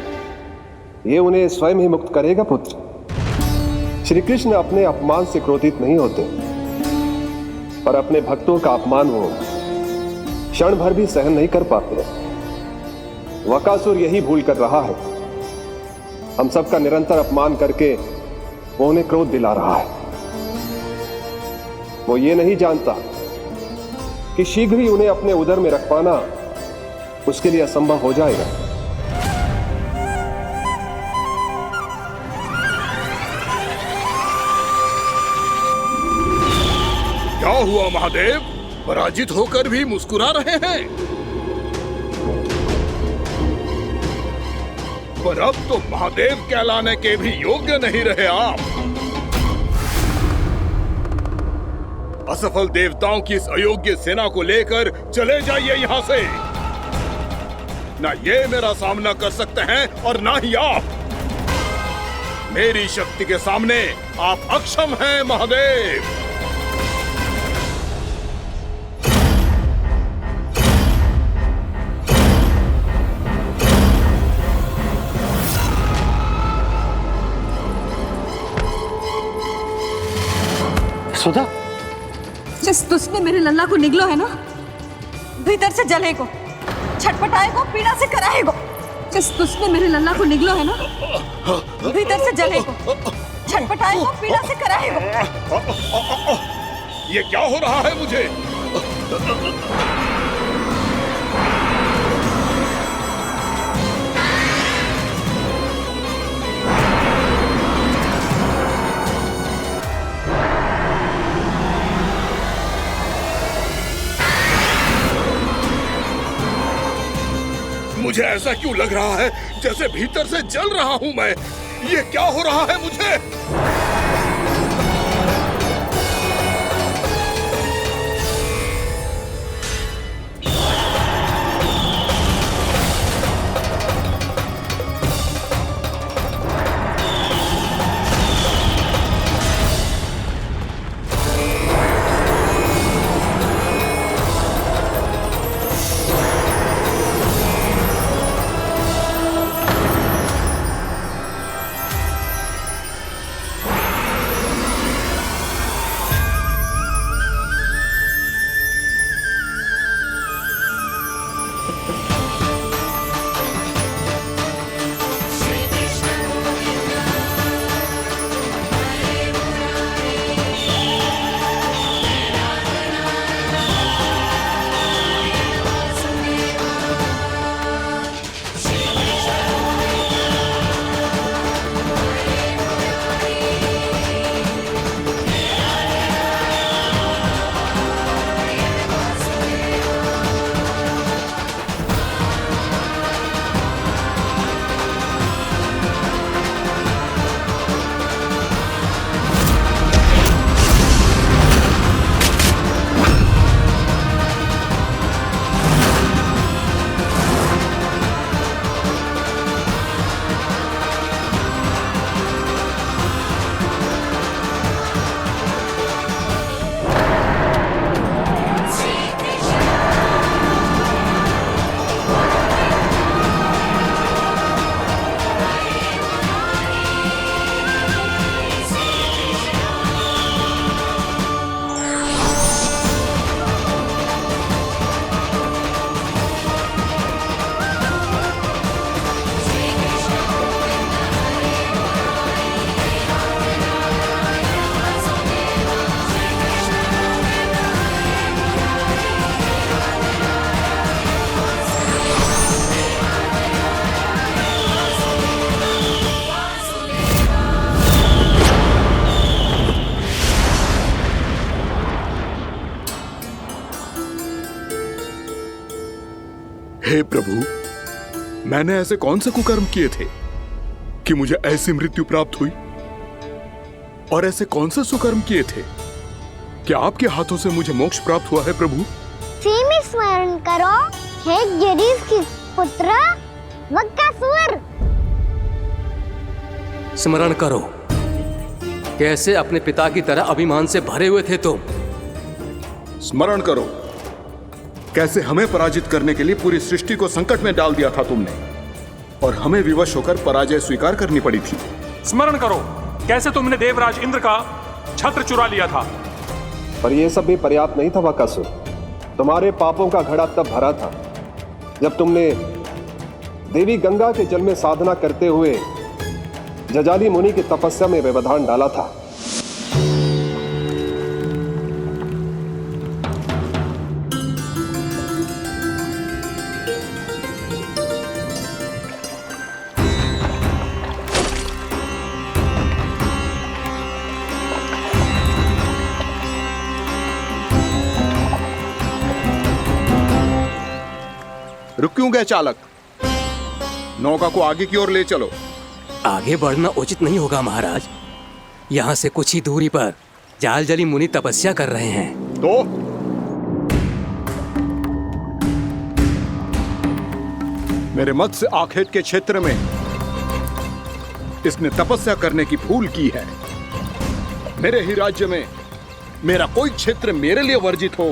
ये उन्हें स्वयं ही मुक्त करेगा पुत्र। श्री कृष्ण अपने अपमान से क्रोधित नहीं होते, पर अपने भक्तों का अपमान वो क्षण भर भी सहन नहीं कर पाते। वकासुर यही भूल कर रहा है, हम सबका निरंतर अपमान करके वो उन्हें क्रोध दिला रहा है। वो ये नहीं जानता कि शीघ्र ही उन्हें अपने उदर में रख पाना उसके लिए असंभव हो जाएगा। क्या हुआ महादेव, पराजित होकर भी मुस्कुरा रहे हैं? पर अब तो महादेव कहलाने के भी योग्य नहीं रहे आप। असफल देवताओं की इस अयोग्य सेना को लेकर चले जाइए यहाँ से। ना ये मेरा सामना कर सकते हैं और ना ही आप। मेरी शक्ति के सामने आप अक्षम हैं महादेव। सुधा, जिस दुष्ट ने मेरे लल्ला को निगलो है ना, भीतर से जलेगो, छटपटाएगो, पीड़ा से कराएगो। जिस दुष्ट ने मेरे लल्ला को निगलो है ना, भीतर से जलेगो, छटपटाएगो, पीड़ा से कराएगो। ये क्या हो रहा है मुझे? मुझे ऐसा क्यों लग रहा है जैसे भीतर से जल रहा हूं मैं? ये क्या हो रहा है मुझे? हे प्रभु, मैंने ऐसे कौन से कुकर्म किए थे कि मुझे ऐसी मृत्यु प्राप्त हुई? और ऐसे कौन से सुकर्म किए थे कि आपके हाथों से मुझे मोक्ष प्राप्त हुआ है प्रभु? में स्मरण करो, हे जरीस की पुत्र वक्कासुर। स्मरण करो, कैसे अपने पिता की तरह अभिमान से भरे हुए थे तुम। स्मरण करो, कैसे हमें पराजित करने के लिए पूरी सृष्टि को संकट में डाल दिया था तुमने, और हमें विवश होकर पराजय स्वीकार करनी पड़ी थी। स्मरण करो, कैसे तुमने देवराज इंद्र का छत्र चुरा लिया था। पर यह सब भी पर्याप्त नहीं था वक्कासुर। तुम्हारे पापों का घड़ा तब भरा था जब तुमने देवी गंगा के जल में साधना करते हुए जजाली मुनि की तपस्या में व्यवधान डाला था। रुक क्यों गए चालक? नौका को आगे की ओर ले चलो। आगे बढ़ना उचित नहीं होगा महाराज। यहाँ से कुछ ही दूरी पर जालजली मुनि तपस्या कर रहे हैं। तो मेरे मत्स्य आखेट के क्षेत्र में इसने तपस्या करने की भूल की है। मेरे ही राज्य में मेरा कोई क्षेत्र मेरे लिए वर्जित हो,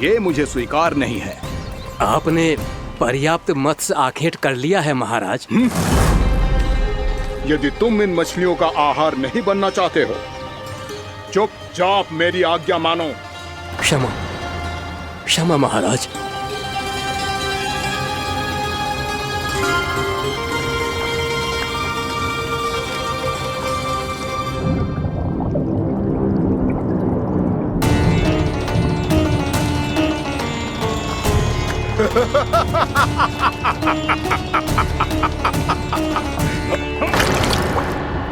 यह मुझे स्वीकार नहीं है। आपने पर्याप्त मत्स्य आखेट कर लिया है महाराज। यदि तुम इन मछलियों का आहार नहीं बनना चाहते हो, चुपचाप मेरी आज्ञा मानो। क्षमा, क्षमा महाराज।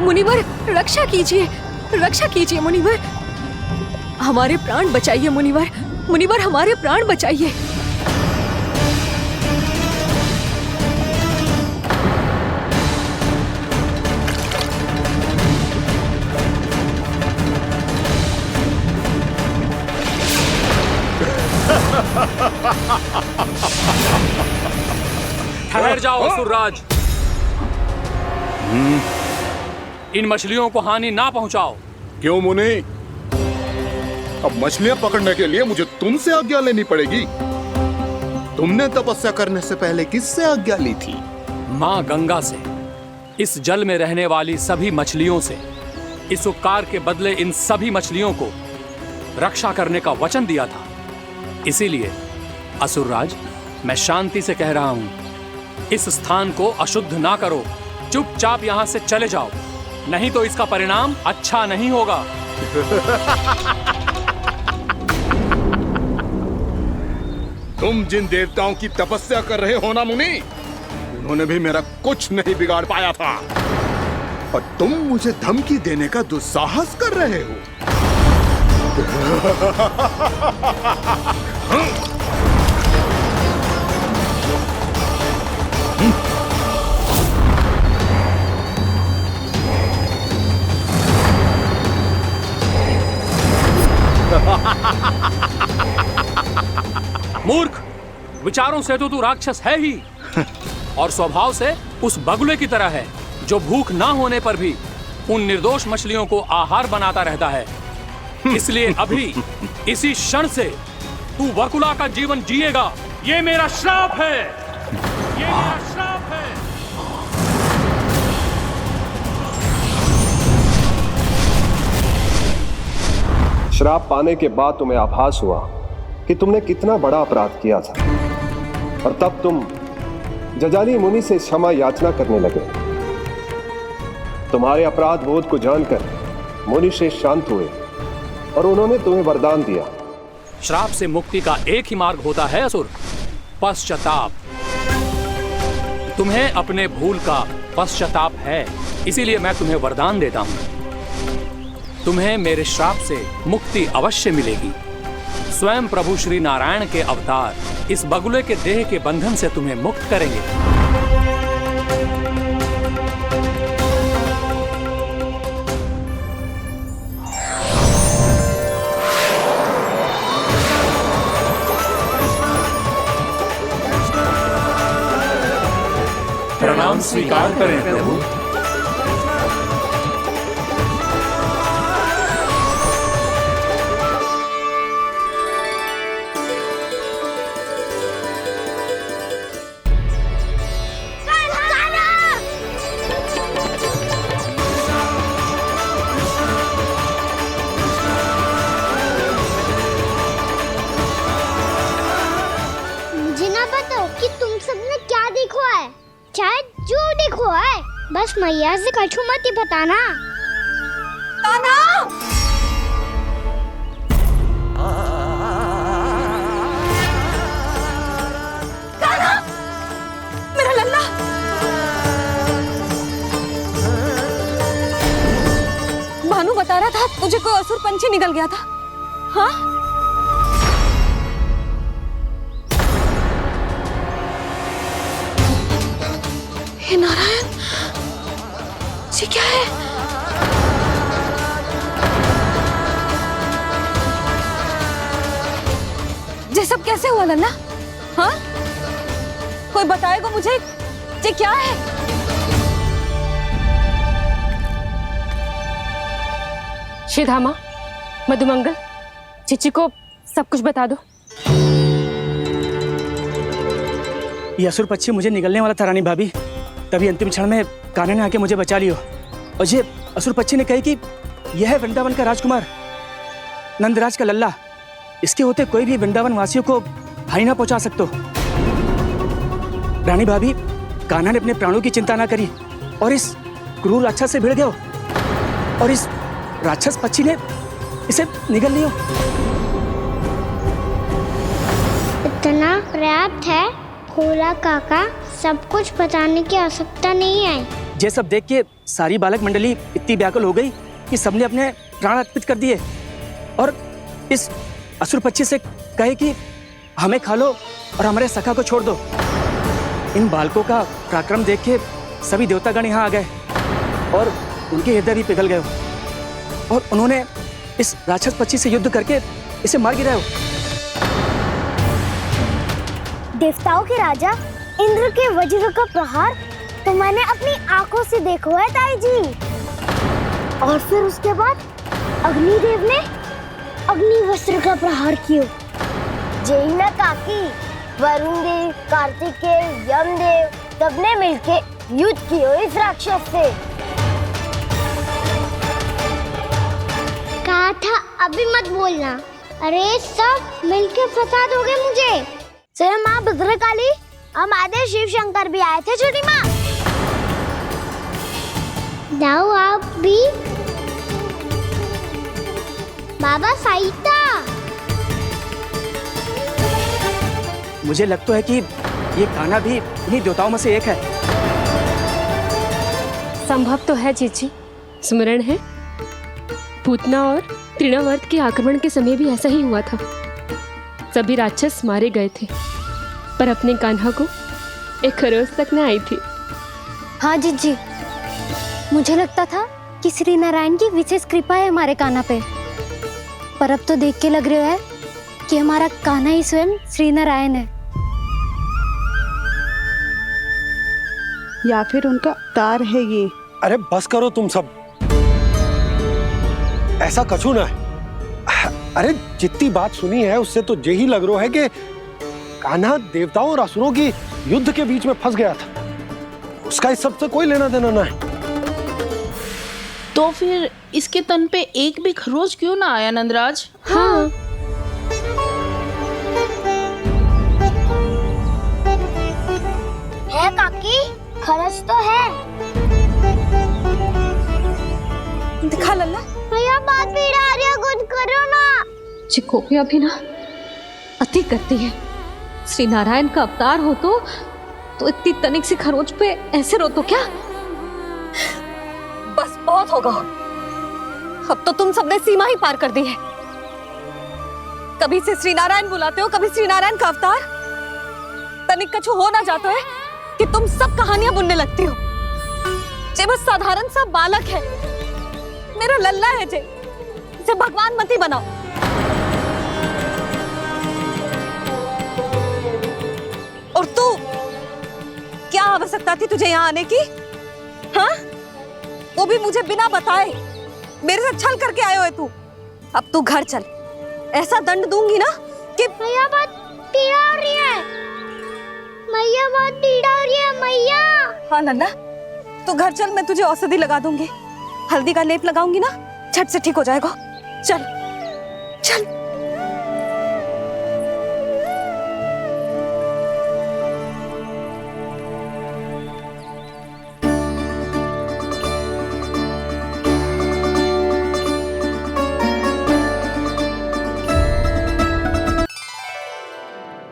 मुनिवर, रक्षा कीजिए, रक्षा कीजिए मुनिवर, हमारे प्राण बचाइए मुनिवर, मुनिवर हमारे प्राण बचाइए। ठहर जाओ असुरराज, इन मछलियों को हानि ना पहुंचाओ। क्यों मुनि? अब मछलियां पकड़ने के लिए मुझे तुमसे आज्ञा लेनी पड़ेगी। तुमने तपस्या करने से पहले किससे आज्ञा ली थी? माँ गंगा से, इस जल में रहने वाली सभी मछलियों से। इस उपकार के बदले इन सभी मछलियों को रक्षा करने का वचन दिया था। इसीलिए असुरराज, मैं शांति से कह रहा हूं, इस स्थान को अशुद्ध ना करो, चुपचाप यहां से चले जाओ, नहीं तो इसका परिणाम अच्छा नहीं होगा। तुम जिन देवताओं की तपस्या कर रहे हो ना मुनि, उन्होंने भी मेरा कुछ नहीं बिगाड़ पाया था, और तुम मुझे धमकी देने का दुस्साहस कर रहे हो। मूर्ख, विचारों से तो तू राक्षस है ही, और स्वभाव से उस बगुले की तरह है जो भूख ना होने पर भी उन निर्दोष मछलियों को आहार बनाता रहता है। इसलिए अभी इसी क्षण से तू वकुला का जीवन जिएगा। ये मेरा श्राप है, ये मेरा श्राप है। श्राप पाने के बाद तुम्हें आभास हुआ कि तुमने कितना बड़ा अपराध किया था, और तब तुम जजाली मुनि से क्षमा याचना करने लगे। तुम्हारे अपराध बोध को जानकर मुनि से शांत हुए और उन्होंने तुम्हें वरदान दिया। श्राप से मुक्ति का एक ही मार्ग होता है असुर, पश्चाताप। तुम्हें अपने भूल का पश्चाताप है, इसीलिए मैं तुम्हें वरदान देता हूं। तुम्हें मेरे श्राप से मुक्ति अवश्य मिलेगी। स्वयं प्रभु श्री नारायण के अवतार इस बगुले के देह के बंधन से तुम्हें मुक्त करेंगे। प्रणाम स्वीकार करें प्रभु। मुझे ना बताओ कि तुम सबने क्या देखा है, चाहे जो देखो है, बस मैया से कछु मत ही बताना। कान्हा! कान्हा! मेरा लल्ला! भानु बता रहा था तुझे कोई असुर पंछी निकल गया था। हाँ? हे नारायण, ये क्या है? ये सब कैसे हुआ लल्ला? हाँ? कोई बताएगा मुझे ये क्या है? श्रीधामा, मधुमंगल, चिची को सब कुछ बता दो। ये असुर पक्षी मुझे निगलने वाला था रानी भाभी, तभी अंतिम क्षण में कान्हा ने आके मुझे बचा लियो। और ये असुर पक्षी ने कही कि यह है वृंदावन का राजकुमार, नंदराज का लल्ला। इसके होते कोई भी वृंदावन वासियों को हानि ना पहुंचा सकते। रानी भाभी, कान्हा ने अपने प्राणों की चिंता ना करी और इस क्रूर राक्षस से भिड़ गयो और इस राक्षस पक्षी ने इसे निगल लियो। इतना पर्याप्त है भोला काका, सब कुछ बताने की आवश्यकता नहीं है। ये सब देख के सारी बालक मंडली इतनी व्याकुल हो गई कि सबने अपने प्राण अर्पित कर दिए और इस असुर पक्षी से कहे कि हमें खा लो और हमारे सखा को छोड़ दो। इन बालकों का पराक्रम देख के सभी देवतागण यहाँ आ गए और उनके हृदय भी पिघल गए और उन्होंने इस राक्षस पक्षी से युद्ध करके इसे मार गिराया। देवताओं के राजा इंद्र के वज्र का प्रहार तो मैंने अपनी आंखों से देखा है ताई जी। और फिर उसके बाद अग्निदेव ने अग्निवस्त्र का प्रहार किया। जय ना काकी, वरुण देव, कार्तिकेय, यमदेव सबने मिलके युद्ध किया इस राक्षस से। कहा था अभी मत बोलना। अरे सब मिलके फंसा दोगे मुझे। स्वयं माँ भद्रकाली, हमारे शिव शंकर भी आए थे छोटी माँ। जाओ आप भी। बाबा साईता, मुझे लगता है कि ये कान्हा भी इन्हीं देवताओं में से एक है। संभव तो है चीची, स्मरण है पूतना और तृणावर्त के आक्रमण के समय भी ऐसा ही हुआ था। सभी राक्षस मारे गए थे पर अपने कान्हा को एक खरोच तक न आई थी। हाँ जीजी, मुझे लगता था कि श्री नारायण की विशेष कृपा है हमारे कान्हा पे, पर अब तो देख के लग रहा है कि हमारा कान्हा ही स्वयं श्री नारायण है। या फिर उनका अवतार है ये। अरे बस करो तुम सब, ऐसा कछु ना है। अरे जितनी बात सुनी है उससे तो यही लग रहा है कि कान्हा देवताओं और असुरों की युद्ध के बीच में फंस गया था। उसका इस सब से कोई लेना देना ना है। तो फिर इसके तन पे एक भी खरोच क्यों ना आया नंदराज? हाँ, है काकी, खरच तो है। दिखा लल्ला। भैया बात पीड़ा आ रही है, कुछ करो ना। चिकोपिया भी ना अति करती है। श्री नारायण का अवतार हो तो इतनी तनिक सी खरोच पे ऐसे रो तो क्या? बस बहुत होगा। अब तो तुम सबने सीमा ही पार कर दी है। कभी से श्री नारायण बुलाते हो, कभी श्री नारायण का अवतार। तनिक कछु हो ना जातो है कि तुम सब कहानियां बुनने लगती हो। जे बस साधारण सा बालक है, मेरा लल्ला है जे, इसे भगवान मती बनाओ। और तू, क्या आवश्यकता थी तुझे यहाँ आने की? हाँ, वो भी मुझे बिना बताए। मेरे साथ छल करके आयो है तू। अब तू घर चल, ऐसा दंड दूंगी ना कि मैया बहुत पीड़ा हो रही है। मैया बहुत पीड़ा हो रही है मैया। हाँ नन्ना, तू घर चल, मैं तुझे औषधि लगा दूंगी। हल्दी का लेप लगाऊंगी ना, झट से ठीक हो जाएगा। चल चल।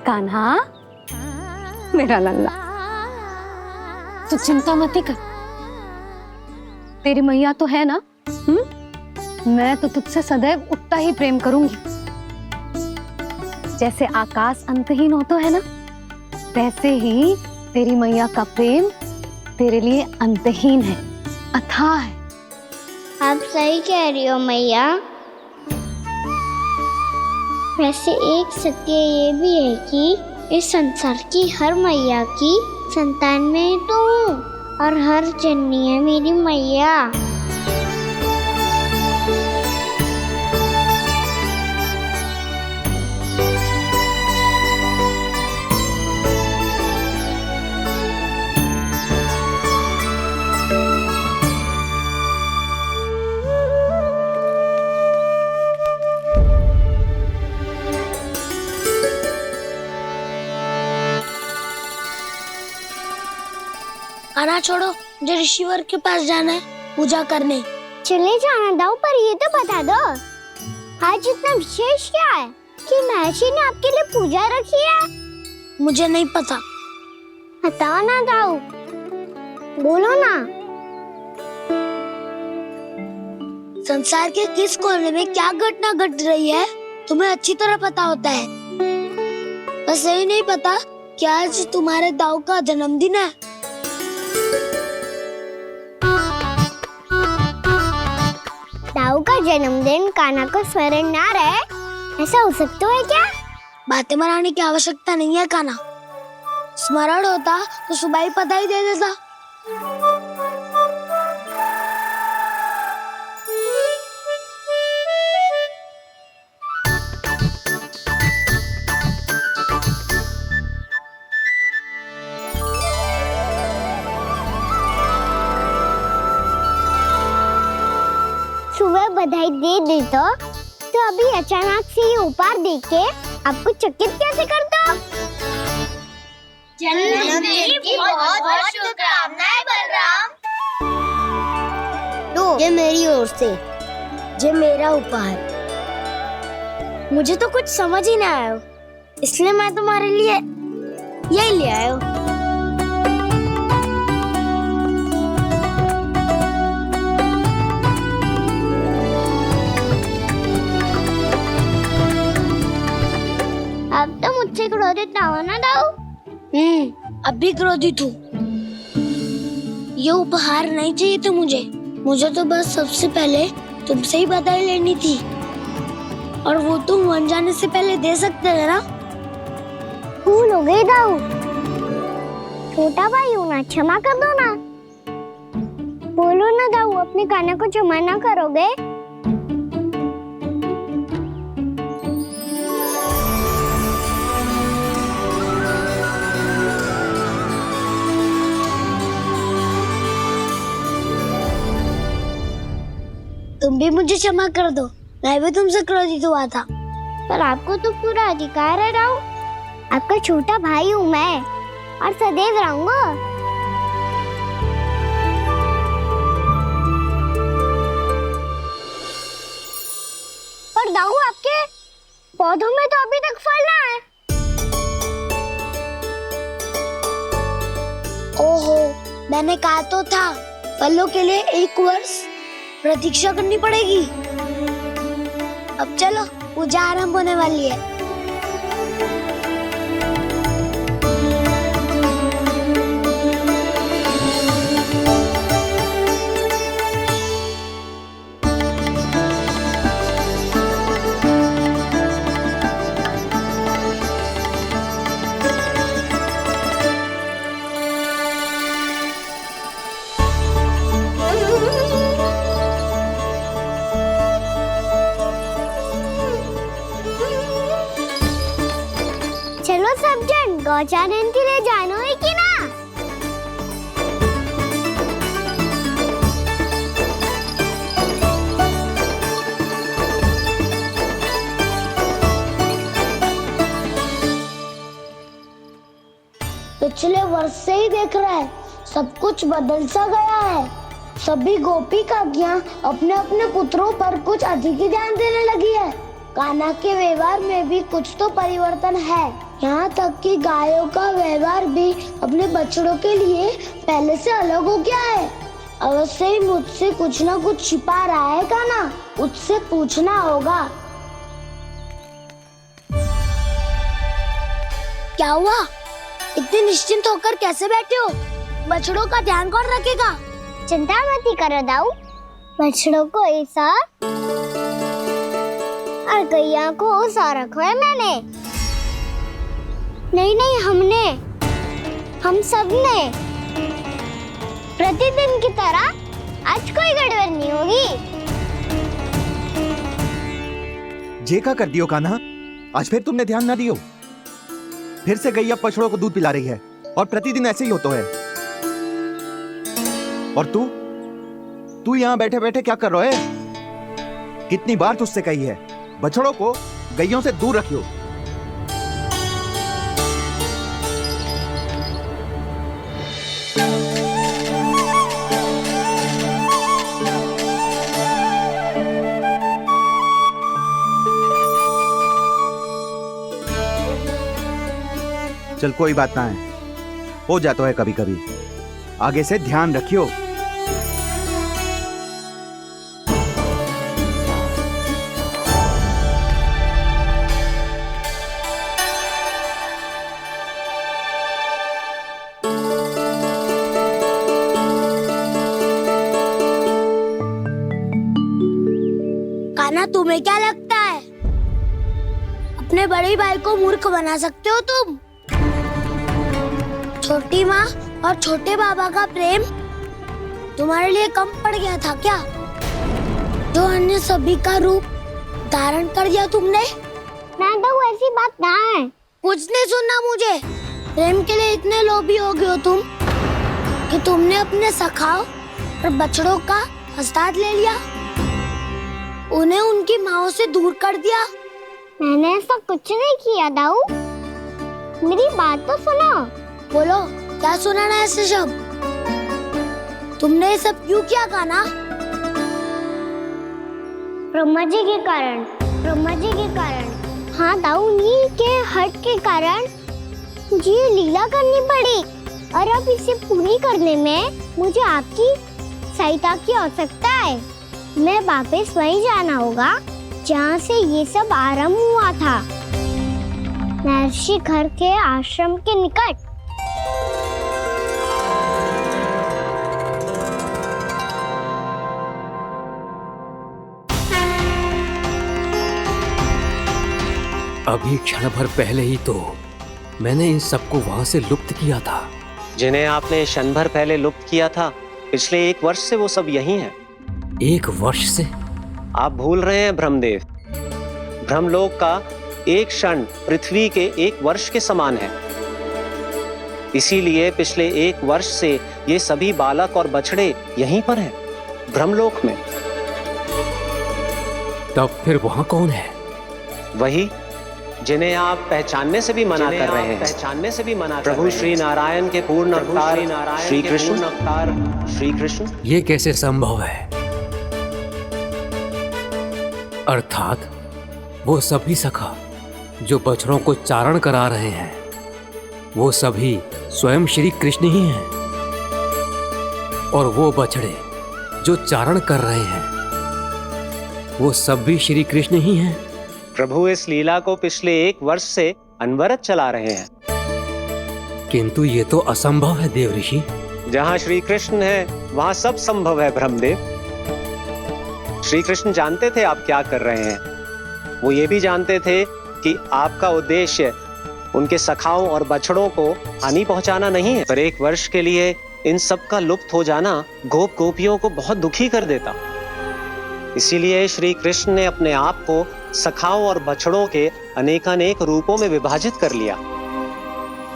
कान्हा, मेरा लल्ला, तू चिंता मत कर। तेरी मैया तो है ना, मैं तो तुझसे सदैव उतना ही प्रेम करूंगी। जैसे आकाश अंतहीन होता है ना, वैसे ही तेरी मैया का प्रेम तेरे लिए अंतहीन है, अथाह है। आप सही कह रही हो मैया। वैसे एक सत्य ये भी है कि इस संसार की हर मैया की संतान में तो हूँ, और हर जननी है मेरी मैया। खाना छोड़ो, मुझे ऋषिवर के पास जाना है पूजा करने। चले जाना दाऊ, पर ये तो बता दो आज इतना विशेष क्या है कि महर्षि ने आपके लिए पूजा रखी है? मुझे नहीं पता। बताओ ना दाऊ, बोलो ना। संसार के किस कोने में क्या घटना घट रही है तुम्हें अच्छी तरह पता होता है। बस यही नहीं पता कि आज तुम्हारे दाऊ का जन्मदिन है। दाऊ का जन्मदिन कान्हा को स्मरण ना रहे, ऐसा हो सकता है क्या? बातें बनाने की आवश्यकता नहीं है कान्हा। स्मरण होता तो सुबह ही पता ही दे देता। सुबह बधाई दे देता तो अभी अचानक से ये उपहार देख के आपको चकित कैसे कर दो? जन्मदिन की बहुत-बहुत शुभकामनाएं बलराम। तो ये मेरी ओर से, ये मेरा उपहार। मुझे तो कुछ समझ ही ना आया, इसलिए मैं तुम्हारे लिए यही ले आया हूँ। अब तो मुझसे क्रोधित ना हो ना दाऊ। अब भी क्रोधित हूँ। ये उपहार नहीं चाहिए था मुझे तो बस सबसे पहले तुमसे ही बधाई लेनी थी, और वो तुम बन जाने से पहले दे सकते थे ना। भूल हो गई दाऊ, छोटा भाई हूँ ना, क्षमा कर दो ना। बोलो ना दाऊ, अपने कान्हा को क्षमा ना करोगे? तुम भी मुझे क्षमा कर दो, मैं भी तुमसे क्रोधित हुआ था। पर आपको तो पूरा अधिकार है दाऊ। आपका छोटा भाई हूँ मैं, और सदैव रहूंगा। पर दाऊ, आपके पौधों में तो अभी तक फल ना है। ओहो, मैंने कहा तो था फलों के लिए 1 वर्ष प्रतीक्षा करनी पड़ेगी। अब चलो पूजा आरंभ होने वाली है। चलो सब जन गौचानन के लिए जानो है कि ना? पिछले वर्ष से ही देख रहा है, सब कुछ बदल सा गया है। सभी गोपी काकियां अपने अपने पुत्रों पर कुछ अधिक ही ध्यान देने लगी है। कान्हा के व्यवहार में भी कुछ तो परिवर्तन है। यहाँ तक कि गायों का व्यवहार भी अपने बछड़ों के लिए पहले से अलग हो गया है। अवश्य ही मुझसे कुछ ना कुछ छिपा रहा है कान्हा, उससे पूछना होगा। क्या हुआ? इतने निश्चिंत होकर कैसे बैठे हो? बछड़ों का ध्यान कौन रखेगा? चिंता मत करो दाऊ, बछड़ों को ऐसा और गैया को ऐसा रखा है मैंने। नहीं हमने, हम सब ने। प्रतिदिन की तरह आज कोई गड़बड़ नहीं होगी। जे का कर दियो कान्हा, आज फिर तुमने ध्यान ना दियो। फिर से गैया बछड़ों को दूध पिला रही है और प्रतिदिन ऐसे ही होता है। और तू यहाँ बैठे बैठे क्या कर रहा है? कितनी बार तुझसे कही है बछड़ों को गैयों से दूर रखियो। चल कोई बात ना है, हो जाता है कभी कभी। आगे से ध्यान रखियो। कान्हा, तुम्हें क्या लगता है अपने बड़े भाई को मूर्ख बना सकते हो तुम? छोटी माँ और छोटे बाबा का प्रेम तुम्हारे लिए कम पड़ गया था क्या? जो अन्य सभी का रूप धारण कर दिया तुमने? ना तो ऐसी बात ना है। कुछ नहीं सुनना मुझे। प्रेम के लिए इतने लोभी हो गए हो तुम कि तुमने अपने सखाओं और बछड़ों का हस्ताक्षर ले लिया, उन्हें उनकी माँओं से दूर कर दिया। मैंने ऐसा कुछ नहीं किया दाऊ, मेरी बात तो सुनो। बोलो, क्या सुनाना है ऐसे शब्द? तुमने ये सब क्यों किया कान्हा? ब्रह्मा जी के कारण। ब्रह्मा जी के कारण? हाँ दाऊ, नील के हट के कारण मुझे लीला करनी पड़ी, और अब इसे पूरी करने में मुझे आपकी सहायता की आवश्यकता है। मैं वापस वहीं जाना होगा जहाँ से ये सब आरंभ हुआ था, महर्षि घर के आश्रम के निकट। अभी क्षण भर पहले ही तो मैंने इन सबको वहां से लुप्त किया था। जिन्हें आपने क्षण भर पहले लुप्त किया था, पिछले 1 वर्ष से वो सब यही हैं। 1 वर्ष से? आप भूल रहे हैं ब्रह्मदेव। ब्रह्मलोक का एक क्षण पृथ्वी के 1 वर्ष के समान है। इसीलिए पिछले 1 वर्ष से ये सभी बालक और बछड़े यहीं पर हैं, ब्रह्मलोक में। तब फिर वहां कौन है? वही जिन्हें आप पहचानने से भी मना कर रहे हैं। पहचानने से भी मना प्रभु श्री नारायण के पूर्ण अवतार श्री कृष्ण। ये कैसे संभव है? अर्थात वो सभी सखा जो बछड़ों को चारण करा रहे हैं, वो सभी स्वयं श्री कृष्ण ही हैं, और वो बछड़े जो चारण कर रहे हैं, वो सब भी श्री कृष्ण ही हैं। प्रभु इस लीला को पिछले 1 वर्ष से अनवरत चला रहे हैं। किंतु ये तो असंभव है देव ऋषि। जहाँ श्री कृष्ण है वहाँ सब संभव है ब्रह्मदेव। श्री कृष्ण जानते थे आप क्या कर रहे हैं। वो ये भी जानते थे कि आपका उद्देश्य उनके सखाओं और बछड़ों को हानि पहुंचाना नहीं है, पर 1 वर्ष के लिए इन सब का लुप्त हो जाना गोप गोपियों को बहुत दुखी कर देता। इसीलिए श्री कृष्ण ने अपने आप को सखाओं और बछड़ों के अनेकानेक रूपों में विभाजित कर लिया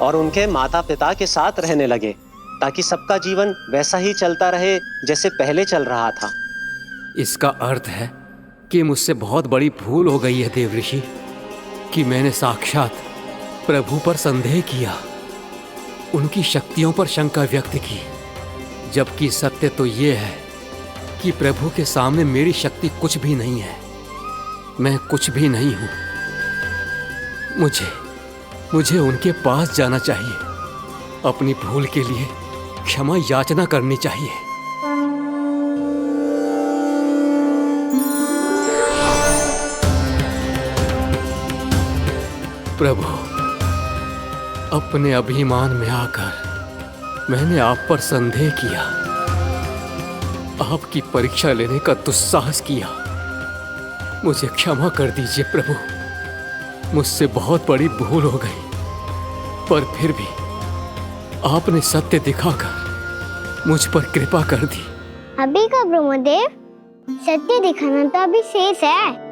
और उनके माता पिता के साथ रहने लगे, ताकि सबका जीवन वैसा ही चलता रहे जैसे पहले चल रहा था। इसका अर्थ है कि मुझसे बहुत बड़ी भूल हो गई है देव ऋषि, कि मैंने साक्षात प्रभु पर संदेह किया, उनकी शक्तियों पर शंका व्यक्त की, जबकि सत्य तो ये है कि प्रभु के सामने मेरी शक्ति कुछ भी नहीं है। मैं कुछ भी नहीं हूं। मुझे उनके पास जाना चाहिए, अपनी भूल के लिए क्षमा याचना करनी चाहिए। प्रभु, अपने अभिमान में आकर मैंने आप पर संदेह किया, आपकी परीक्षा लेने का दुस्साहस किया। मुझे क्षमा कर दीजिए प्रभु, मुझसे बहुत बड़ी भूल हो गई, पर फिर भी आपने सत्य दिखाकर मुझ पर कृपा कर दी। अभी का ब्रह्मदेव, सत्य दिखाना तो अभी शेष है।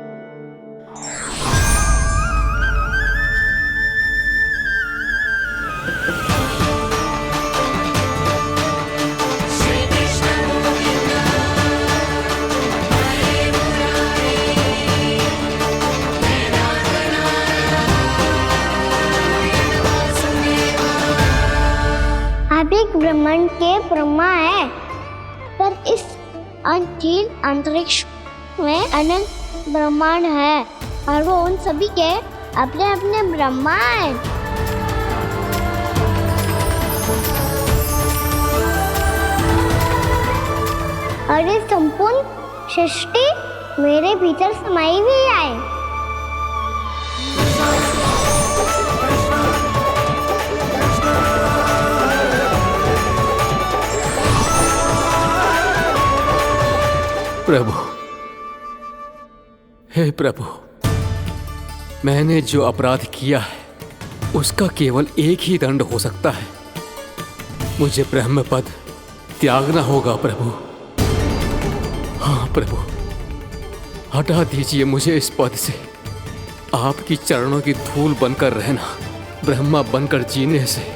आप एक ब्रह्मांड के ब्रह्मा है, पर इस अनंत अंतरिक्ष में अनंत ब्रह्मांड है और वो उन सभी के अपने अपने ब्रह्मा है। और ये संपूर्ण सृष्टि मेरे भीतर समाई हुई है। प्रभु, हे प्रभु, मैंने जो अपराध किया है उसका केवल एक ही दंड हो सकता है। मुझे ब्रह्म पद त्यागना होगा प्रभु। हाँ प्रभु, हटा दीजिए मुझे इस पद से। आपकी चरणों की धूल बनकर रहना ब्रह्मा बनकर जीने से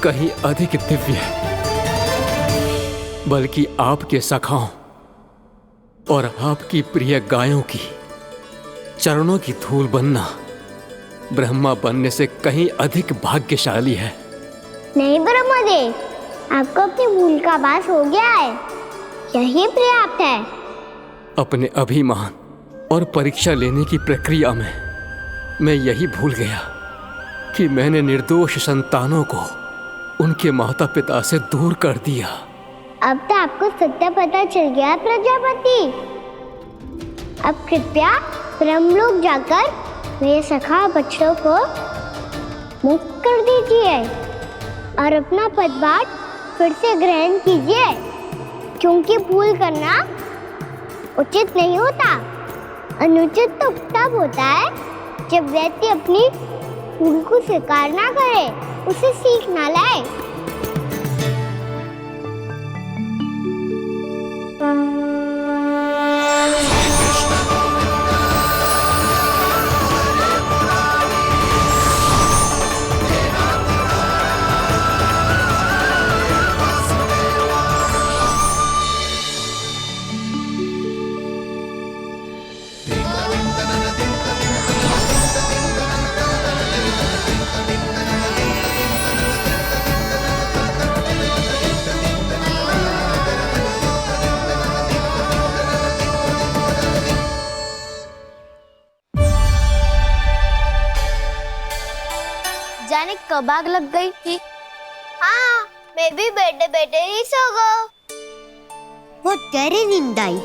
कहीं अधिक दिव्य है। बल्कि आपके सखाओं और आपकी प्रिय गायों की चरणों की धूल बनना ब्रह्मा बनने से कहीं अधिक भाग्यशाली है। नहीं ब्रह्मदेव, आपको अपनी भूल का आभास हो गया है, यही पर्याप्त है। अपने अभिमान और परीक्षा लेने की प्रक्रिया में मैं यही भूल गया कि मैंने निर्दोष संतानों को उनके माता पिता से दूर कर दिया। अब तो आपको सत्य पता चल गया प्रजापति। अब कृपया ब्रह्मलोक जाकर मेरे सखा बच्चों को मुक्त कर दीजिए और अपना पदभार फिर से ग्रहण कीजिए, क्योंकि भूल करना उचित नहीं होता। अनुचित तो तब होता है जब व्यक्ति अपनी भूल को स्वीकार ना करे, उसे सीख ना लाए। जाने कब आग लग गई थी। हाँ, मैं भी बैठे बैठे ही सो गया। बहुत गहरी नींद आई।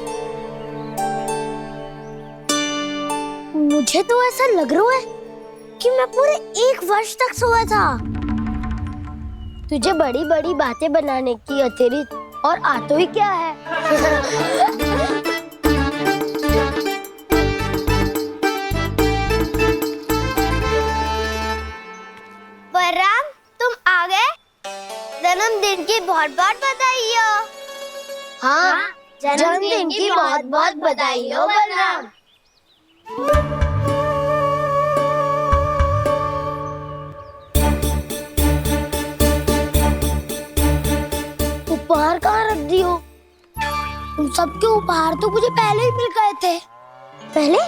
मुझे तो ऐसा लग रहा है कि मैं पूरे 1 वर्ष तक सोया था। तुझे बड़ी बड़ी बातें बनाने की अतिरिक्त और आता ही क्या है? बलराम, तुम आ गए? जन्मदिन की बहुत बहुत बधाई हो। हाँ, जन्मदिन की बहुत बहुत बधाई हो बलराम। उपहार कहाँ रख दियो? तुम सबके उपहार तो मुझे पहले ही मिल गए थे। पहले?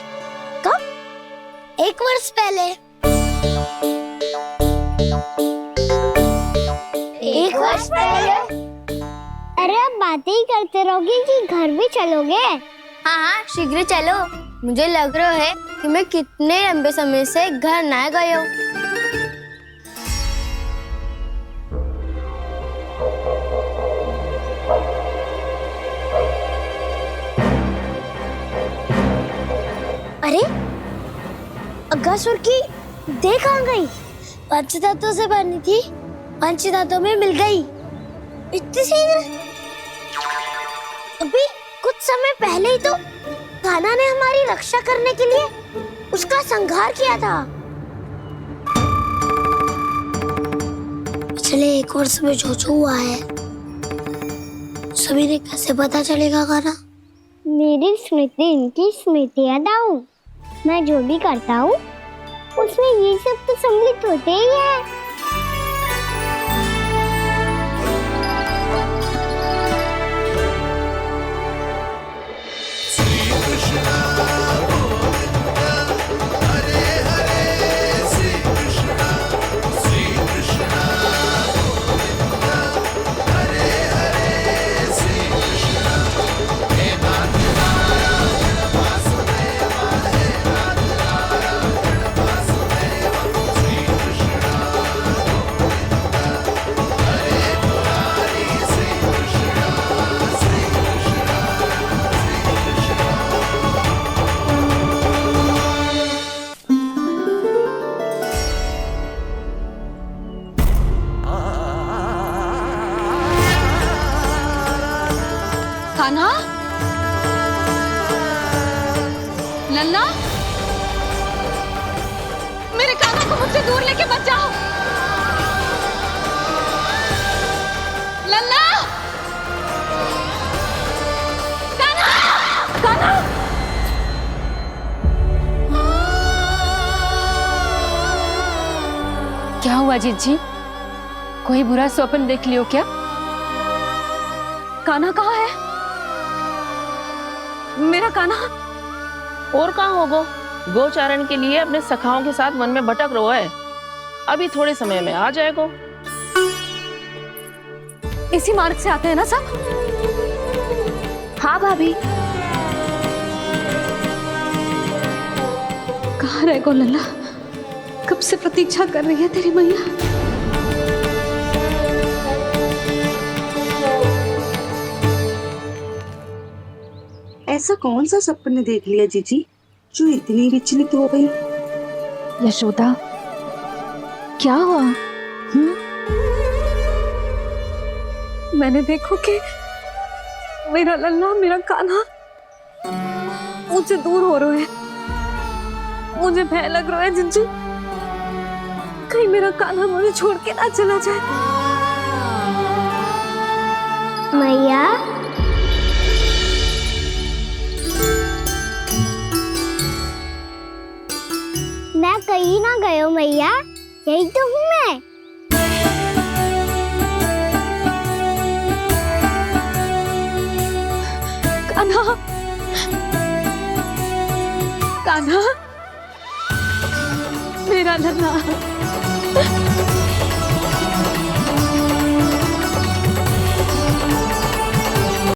कब? 1 वर्ष पहले। 1 वर्ष पहले? अरे अब बातें ही करते रहोगे कि घर भी चलोगे? हाँ हाँ, शीघ्र चलो। मुझे लग रहा है कि मैं कितने लंबे समय से घर ना गई हूँ। अरे अगासुर की देख कहाँ गई? पंचतत्वों से बनी थी, पंचतत्वों में मिल गई। इतनी शीघ्र? अभी कुछ समय पहले ही तो कान्हा ने हमारी रक्षा करने के लिए उसका संहार किया था। पिछले 1 वर्ष में जो जो हुआ है सभी ने कैसे पता चलेगा कान्हा? मेरी स्मृति इनकी स्मृति यादाऊं। मैं जो भी करता हूँ उसमें ये सब तो सम्मिलित होते ही है। कान्हा, लल्ला, मेरे कान्हा को मुझसे दूर लेके मत जाओ। लल्ला, कान्हा, कान्हा। क्या हुआ जीत जी? कोई बुरा स्वप्न देख लियो क्या? कान्हा कहाँ है? मेरा कान्हा? और कहाँ होगो? गोचारण के लिए अपने सखाओं के साथ वन में भटक रहो है। अभी थोड़े समय में आ जाएगो। इसी मार्ग से आते हैं ना सब? हाँ भाभी। कहाँ रह गो लल्ला? कब से प्रतीक्षा कर रही है तेरी मैया। ऐसा कौन सा सपने देख लिया जीजी जो इतनी विचलित हो गई? यशोदा, क्या हुआ? मैंने देखो कि मेरा लल्ला, मेरा कान्हा मुझसे दूर हो रहे हैं। मुझे भय लग रहा है जीजी, कहीं मेरा कान्हा मुझे छोड़ के ना चला जाए। मैया, मैं कहीं ना गई हूँ मैया, यही तो हूँ मैं। कान्हा, कान्हा, मेरा लल्ला।